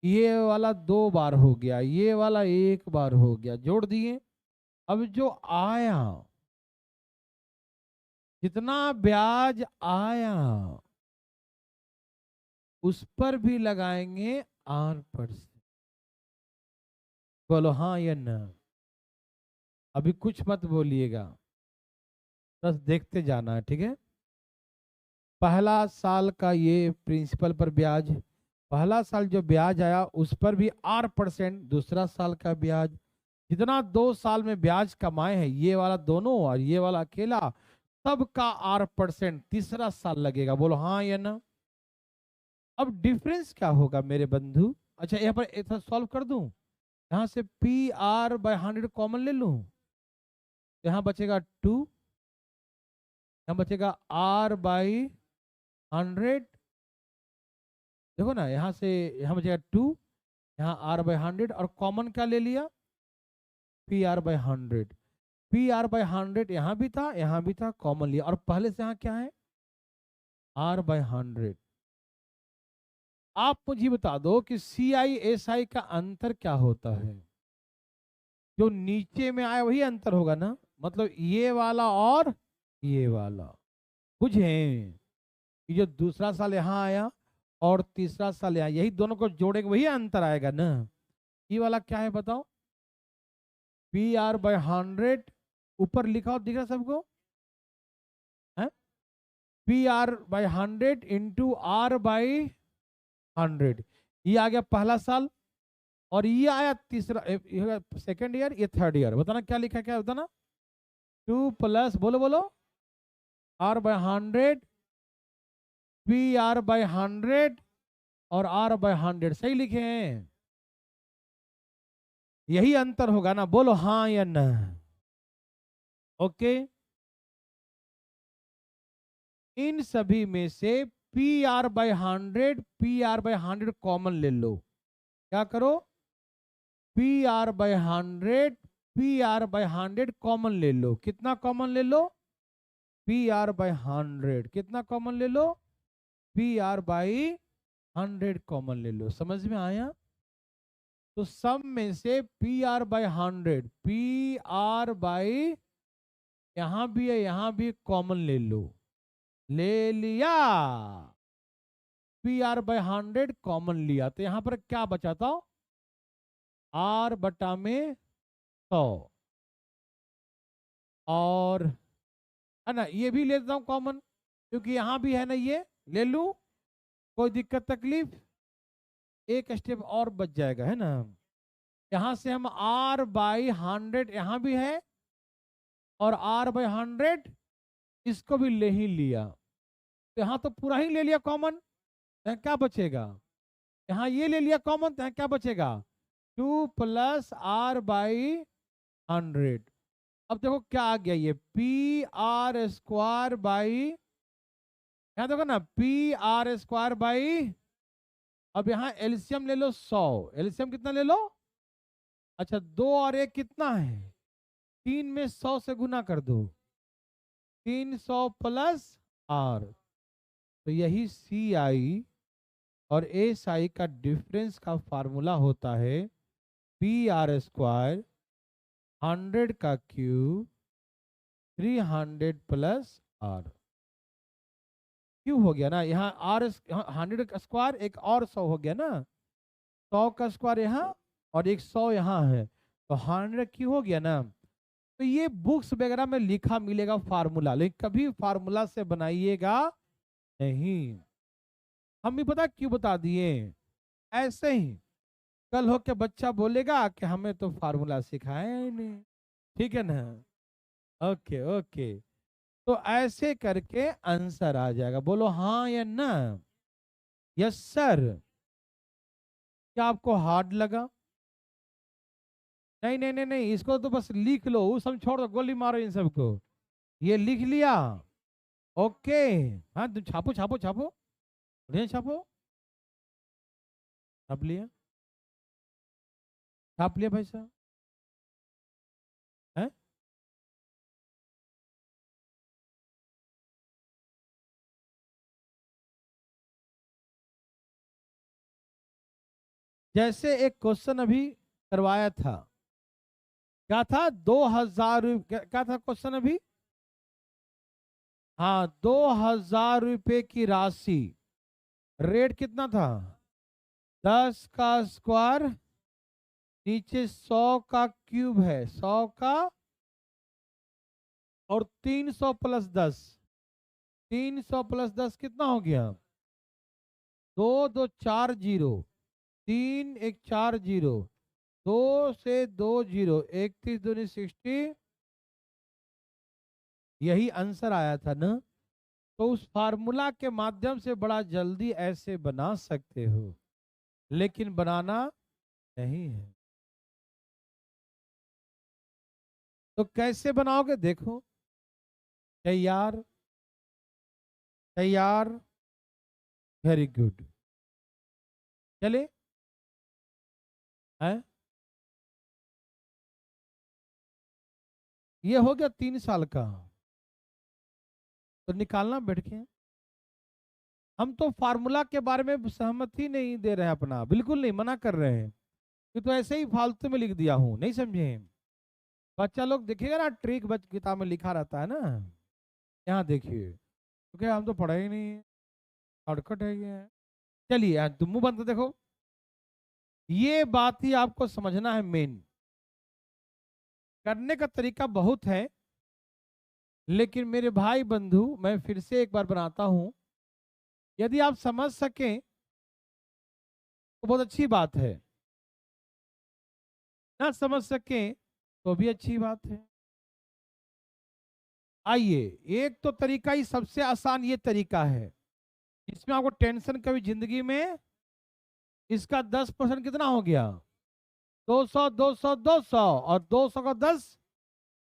ये वाला 2 बार हो गया, ये वाला 1 बार हो गया, जोड़ दिए। अब जो आया, जितना ब्याज आया, उस पर भी लगाएंगे R%। बोलो हाँ या ना। अभी कुछ मत बोलिएगा, बस देखते जाना है, ठीक है। पहला साल का ये प्रिंसिपल पर ब्याज, पहला साल जो ब्याज आया उस पर भी R%, दूसरा साल का ब्याज, जितना 2 साल में ब्याज कमाए हैं, ये वाला दोनों और ये वाला अकेला, सबका R%, तीसरा साल लगेगा। बोलो हाँ या ना। अब डिफरेंस क्या होगा मेरे बंधु? अच्छा, यहाँ पर एक सॉल्व कर दूं, यहाँ से PR/100 कॉमन ले लूं, यहाँ बचेगा 2, यहाँ बचेगा R/100। देखो ना, यहाँ से यहाँ बचेगा 2, यहाँ R/100, और कॉमन क्या ले लिया, PR/100। PR/100 यहाँ भी था, यहाँ भी था, कॉमन लिया, और पहले से यहाँ क्या है, R/100। आप मुझे बता दो कि CI/SI का अंतर क्या होता है? जो नीचे में आया वही अंतर होगा ना, मतलब ये वाला और ये वाला, बुझे। ये जो दूसरा साल यहाँ आया और तीसरा साल यहाँ, यही दोनों को जोड़ेंगे वही अंतर आएगा ना। ये वाला क्या है बताओ, PR/100 ऊपर लिखा हो, दिख रहा सबको है, PR/100 इंटू R/100। ये आ गया पहला साल, और ये आया तीसरा, सेकेंड ईयर, ये थर्ड ईयर। बताना क्या लिखा, क्या बताना, 2 प्लस, बोलो बोलो, R/100, PR/100 और R/100, सही लिखे हैं। यही अंतर होगा ना, बोलो हाँ या ना। ओके, इन सभी में से PR/100 कॉमन ले लो। क्या करो, PR/100 कॉमन ले लो। कितना कॉमन ले लो, PR/100। कितना कॉमन ले लो, PR/100 कॉमन ले लो। समझ में आया? तो सम में से PR/100, यहां भी है, यहां भी कॉमन ले लो, ले लिया। PR/100 कॉमन लिया, तो यहां पर क्या बचा था, R/100। और है ना, ये भी ले लेता हूं कॉमन, क्योंकि यहां भी है ना, ये ले लू, कोई दिक्कत तकलीफ, एक स्टेप और बच जाएगा, है ना। यहां से हम R/100, यहां भी है, और R/100 इसको भी ले ही लिया, तो यहां तो पूरा ही ले लिया कॉमन, तो क्या बचेगा, यहां ये ले लिया कॉमन, तो क्या बचेगा, 2 प्लस R/100। अब देखो क्या आ गया, ये PR², यहाँ देखो ना, PR², अब यहाँ एलसीएम ले लो 100, एलसीएम कितना ले लो, अच्छा 2 और 1 कितना है, 3 में 100 से गुना कर दो, 300 प्लस R। तो यही CI और SI का डिफरेंस का फार्मूला होता है, PR² 100 का क्यूब 300 प्लस R। क्यों हो गया ना, यहाँ R100 का स्क्वायर, एक और 100 हो गया ना, 100 का स्क्वायर यहाँ और एक 100 यहाँ है, तो 100 क्यों हो गया ना। तो ये बुक्स वगैरह में लिखा मिलेगा फार्मूला, लेकिन कभी फार्मूला से बनाइएगा नहीं। हम भी पता क्यों बता दिए, ऐसे ही कल हो के बच्चा बोलेगा कि हमें तो फार्मूला सिखाया ही नहीं। ठीक है ना? Okay okay. तो ऐसे करके आंसर आ जाएगा। बोलो हाँ या ना। Yes sir. क्या आपको हार्ड लगा? नहीं नहीं नहीं नहीं, इसको तो बस लिख लो, वो सब छोड़ दो, गोली मारो इन सबको। ये लिख लिया? ओके। हाँ तुम छापो छापो छापो, बढ़िया छापो। छाप लिया? छाप लिया भाई साहब? हैं? जैसे एक क्वेश्चन अभी करवाया था, क्या था? 2000, क्या था क्वेश्चन अभी? हाँ, 2000 रुपए की राशि, रेट कितना था? 10 का स्क्वायर, नीचे 100 का क्यूब है, 100 का, और 300 + 10, 300 + 10 कितना हो गया? 2 2 4 0, 3 1 4 0, 2 से 2 0, 31 दूनी 60। यही आंसर आया था ना? तो उस फार्मूला के माध्यम से बड़ा जल्दी ऐसे बना सकते हो, लेकिन बनाना नहीं है। तो कैसे बनाओगे? देखो, तैयार? तैयार? Very good. चले? है? ये हो गया 3 साल का। तो निकालना बैठ के। हम तो फार्मूला के बारे में सहमति नहीं दे रहे हैं अपना, बिल्कुल नहीं मना कर रहे हैं। ये तो ऐसे ही फालतू में लिख दिया हूं, नहीं समझे? बच्चा लोग देखेगा ना, ट्रिक बच किताब में लिखा रहता है ना, यहाँ देखिए, क्योंकि हम तो पढ़े ही नहीं, शॉर्टकट है ये। चलिए तुम मुंह बंद कर देखो। ये बात ही आपको समझना है मेन। करने का तरीका बहुत है, लेकिन मेरे भाई बंधु, मैं फिर से एक बार बनाता हूं। यदि आप समझ सकें तो बहुत अच्छी बात है, ना समझ सकें तो भी अच्छी बात है। आइए, एक तो तरीका ही सबसे आसान ये तरीका है, इसमें आपको टेंशन कभी जिंदगी में। इसका 10% कितना हो गया? 200 200 200, और 200 का 10,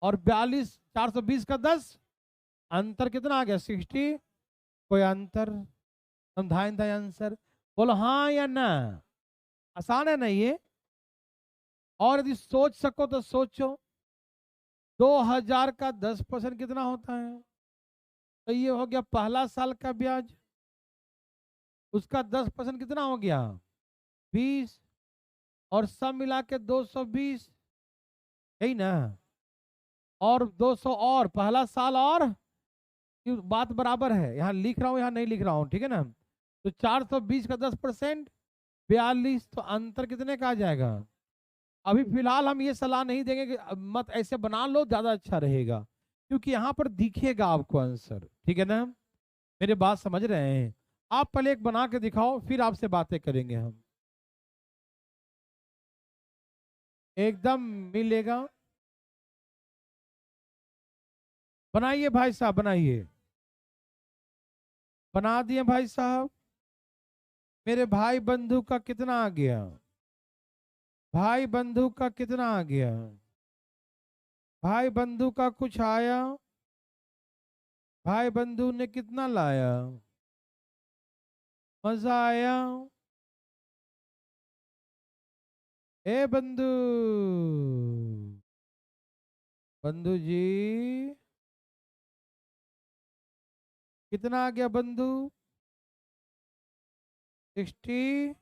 और 42 420 का 10, अंतर कितना आ गया? 60। कोई अंतर? समझाएं था आंसर? बोलो हाँ या ना। आसान है ना ये? और यदि सोच सको तो सोचो, 2000 का 10% कितना होता है? तो ये हो गया पहला साल का ब्याज, उसका 10% कितना हो गया? 20, और सब मिला के 220, यही ना? और 200, और पहला साल, और ये बात बराबर है, यहाँ लिख रहा हूँ यहाँ नहीं लिख रहा हूँ, ठीक है ना? तो 420 का 10%, 42, तो अंतर कितने का आ जाएगा? अभी फिलहाल हम ये सलाह नहीं देंगे कि मत ऐसे बना लो, ज्यादा अच्छा रहेगा, क्योंकि यहाँ पर दिखेगा आपको आंसर, ठीक है ना? मेरे बात समझ रहे हैं? आप पहले एक बना के दिखाओ, फिर आपसे बातें करेंगे हम। एकदम मिलेगा। बनाइए भाई साहब, बनाइए। बना दिए भाई साहब। मेरे भाई बंधु का कितना आ गया? भाई बंधु का कितना आ गया? भाई बंधु का कुछ आया? भाई बंधु ने कितना लाया? मजा आया? ए बंधु, बंधु जी, कितना आ गया बंधु? 60।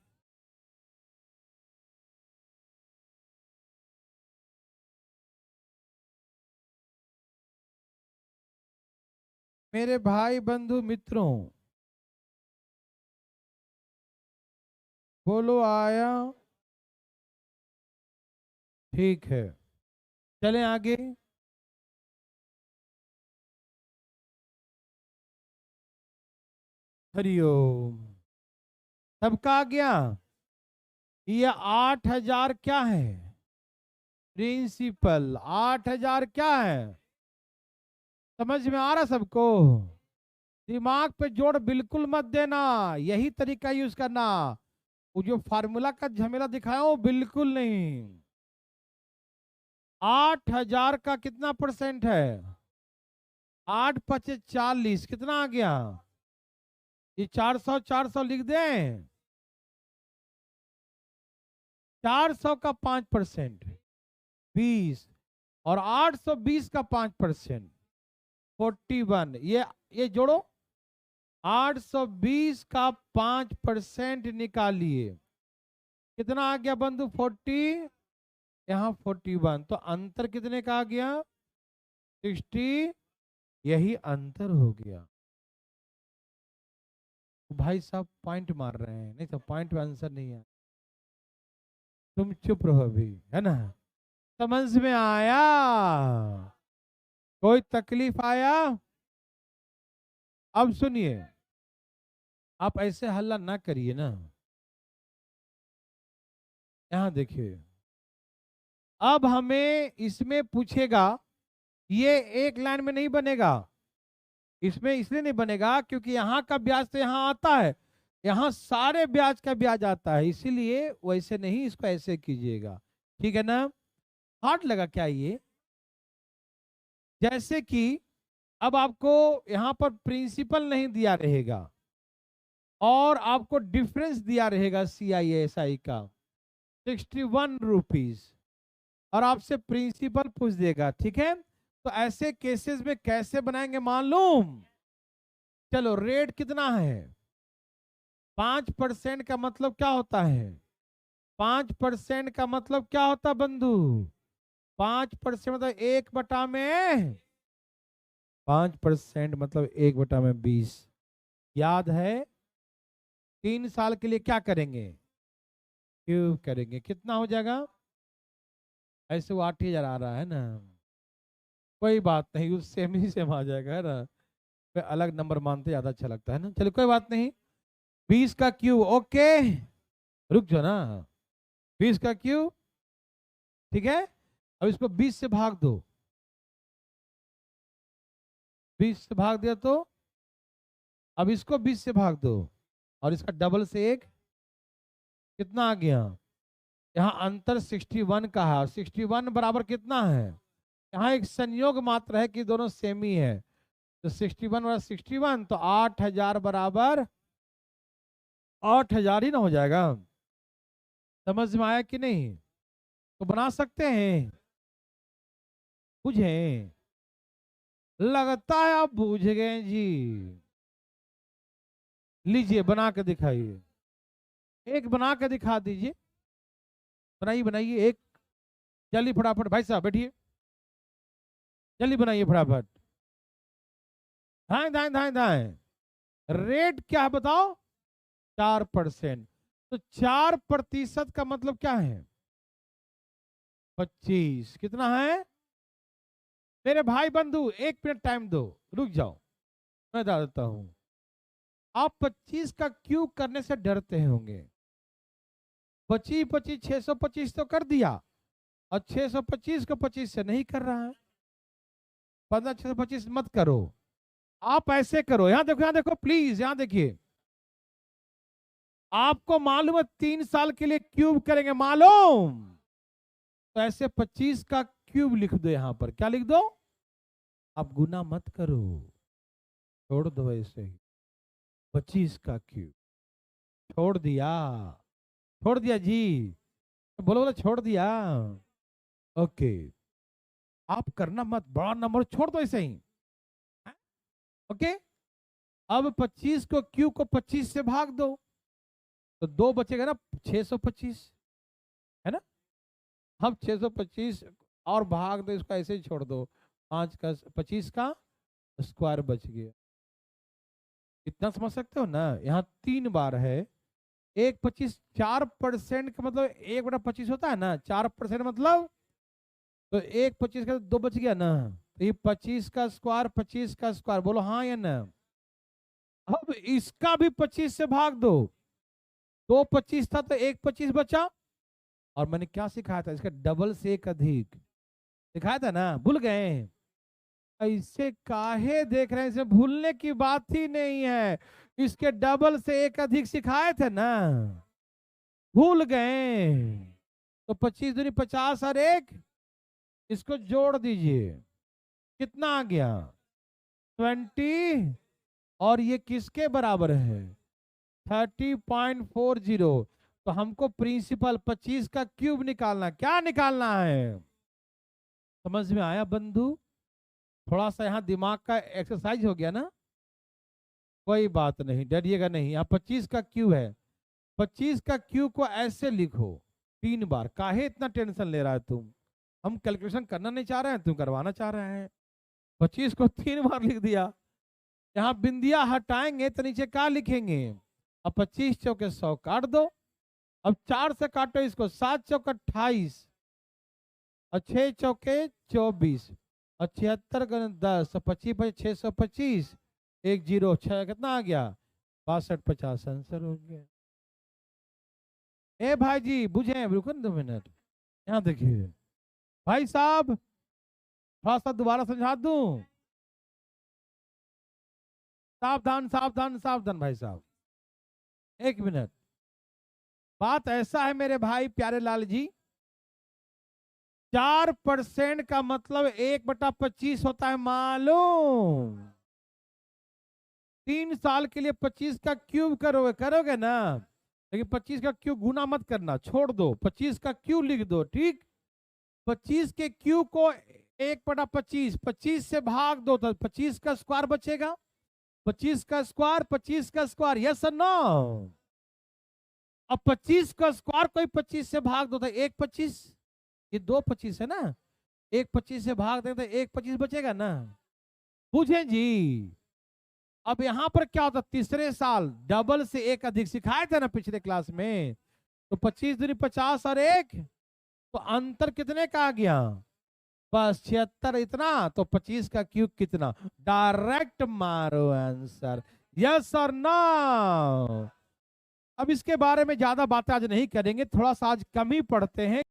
मेरे भाई बंधु मित्रों, बोलो आया? ठीक है, चलें आगे। हरिओम। सबका आ गया? ये 8,000 क्या है? प्रिंसिपल। 8,000 क्या है? समझ में आ रहा सबको? दिमाग पे जोड़ बिल्कुल मत देना, यही तरीका यूज करना। वो जो फार्मूला का झमेला दिखाया वो बिल्कुल नहीं। 8,000 का कितना परसेंट है? 8 पचे 40, कितना आ गया? ये 400 400 लिख दें। 400 का 5% 20, और 820 का 5% 41। ये जोड़ो, 820 का 5% निकालिए, कितना आ गया बंधु? 40, यहाँ 41, तो अंतर कितने का आ गया? 60। यही अंतर हो गया। भाई साहब पॉइंट मार रहे हैं, नहीं तो पॉइंट में आंसर नहीं है। तुम चुप रहो अभी, है ना? समझ में आया? कोई तकलीफ आया? अब सुनिए, आप ऐसे हल्ला ना करिए ना। यहां देखिए, अब हमें इसमें पूछेगा, ये एक लाइन में नहीं बनेगा। इसमें इसलिए नहीं बनेगा क्योंकि यहाँ का ब्याज तो यहाँ आता है, यहाँ सारे ब्याज का ब्याज आता है, इसीलिए वैसे नहीं, इसको ऐसे कीजिएगा। ठीक है ना? हार्ड लगा क्या ये? जैसे कि अब आपको यहाँ पर प्रिंसिपल नहीं दिया रहेगा और आपको डिफरेंस दिया रहेगा CISI का 61 रुपीज, और आपसे प्रिंसिपल पूछ देगा। ठीक है, तो ऐसे केसेस में कैसे बनाएंगे मालूम? चलो, रेट कितना है? 5% का मतलब क्या होता है? 5% का मतलब क्या होता है बंधु? 5% मतलब 1/में 5% मतलब 1/20। याद है? 3 साल के लिए क्या करेंगे? क्यूब करेंगे। कितना हो जाएगा? ऐसे वो 8,000 आ रहा है ना, कोई बात नहीं, उस सेम ही सेम आ जाएगा, है ना? फिर अलग नंबर मानते ज्यादा अच्छा लगता है ना। चलो कोई बात नहीं, 20 का क्यूब। ओके, रुक जाओ ना। 20 का क्यूब, ठीक है। अब इसको 20 से भाग दो, 20 से भाग दिया तो अब इसको 20 से भाग दो, और इसका डबल से एक, कितना आ गया? यहाँ अंतर 61 का है। 61 बराबर कितना है? यहाँ एक संयोग मात्र है कि दोनों सेम ही है, तो 61 और 61, तो 8,000 बराबर 8,000 ही ना हो जाएगा? समझ में आया कि नहीं? तो बना सकते हैं, बुझे? लगता है आप बूझ गए जी। लीजिए बना के दिखाइए, एक बना के दिखा दीजिए। बनाइए बनाइए एक, जल्दी फटाफट, भाई साहब बैठिए, जल्दी बनाइए फटाफट। धाए धाए धाए धाए। रेट क्या है बताओ? 4%। तो 4% का मतलब क्या है? 25। कितना है मेरे भाई बंधु? 1 मिनट टाइम दो, रुक जाओ, मैं बता देता हूं। आप 25 का क्यूब करने से डरते होंगे। 25 25 625 तो कर दिया, और 625 को 25 से नहीं कर रहा है। 15 625 मत करो, आप ऐसे करो। यहां देखो प्लीज, यहां देखिए। आपको मालूम है 3 साल के लिए क्यूब करेंगे, मालूम? तो ऐसे 25 का क्यूब लिख दो, यहां पर क्या लिख दो? आप गुना मत करो, छोड़ दो ऐसे ही। 25 का क्यूब छोड़ दिया, छोड़ दिया जी, बोलो बोलो, छोड़ दिया। ओके, आप करना मत, बड़ा नंबर छोड़ दो ऐसे ही। ओके, अब 25 को क्यूब को 25 से भाग दो, तो 2 बचेगा ना, 625, है ना? अब 625 और भाग दो, इसको ऐसे ही छोड़ दो। 5 का 25 का स्क्वायर बच गया। इतना समझ सकते हो ना? यहाँ 3 बार है। 1/25, 4% का मतलब 1/25 होता है ना, 4% मतलब, तो 1/25 का 2 बच गया ना, तो ये 25 का स्क्वायर, 25 का स्क्वायर, बोलो हाँ या ना? अब इसका भी 25 से भाग दो, दो 25 था तो एक 25 बचा। और मैंने क्या सिखाया था, इसका डबल से एक अधिक सिखाया था ना, भूल गए? ऐसे काहे देख रहे हैं, इसमें भूलने की बात ही नहीं है। इसके डबल से एक अधिक सिखाए थे ना, भूल गए? तो 25 दूनी 50 और एक, इसको जोड़ दीजिए, कितना आ गया? 20। और ये किसके बराबर है? 30.40। तो हमको प्रिंसिपल 25 का क्यूब निकालना, क्या निकालना है? समझ में आया बंधु? थोड़ा सा यहाँ दिमाग का एक्सरसाइज हो गया ना? कोई बात नहीं, डरिएगा नहीं। यहाँ 25 का क्यूब है, 25 का क्यूब को ऐसे लिखो 3 बार। काहे इतना टेंशन ले रहा है तुम? हम कैलकुलेशन करना नहीं चाह रहे हैं, तुम करवाना चाह रहे हैं। 25 को 3 बार लिख दिया। यहाँ बिंदिया हटाएंगे तो नीचे क्या लिखेंगे? अब 25 चौके 100 काट दो। अब 4 से काटो इसको, 7 चौक 28 और 6 चौके 24 और 76 गुने 10, 25 25 625, 106 कितना आ गया? 62 50 आंसर हो गया। ए भाई जी बुझे? रुको ना 2 मिनट, यहाँ देखिए भाई साहब, थोड़ा सा दोबारा समझा दूं। सावधान सावधान सावधान भाई साहब, 1 मिनट। बात ऐसा है मेरे भाई प्यारे लाल जी, 4% का मतलब 1/25 होता है, मालूम? 3 साल के लिए 25 का क्यूब करोगे, करोगे ना? लेकिन 25 का क्यूब गुना मत करना, छोड़ दो, 25 का क्यूब लिख दो, ठीक? 25 के क्यूब को 1/25, 25 से भाग दो तो 25 का स्क्वायर बचेगा। 25 का स्क्वायर, 25 का स्क्वायर, यस और नो? अब 25 का स्क्वायर कोई 25 से भाग दो तो 1/25, ये 2/25 है ना, 1/25 से भाग दे तो 1/25 बचेगा ना? बुझे जी? अब यहां पर क्या होता, तीसरे साल डबल से एक अधिक सिखाए थे ना पिछले क्लास में। तो 25 दूनी 50 और एक, तो अंतर कितने का आ गया? बस 76। इतना तो 25 का क्यूब कितना? डायरेक्ट मारो आंसर, यस और नो? अब इसके बारे में ज्यादा बातें आज नहीं करेंगे, थोड़ा सा आज कम ही पढ़ते हैं।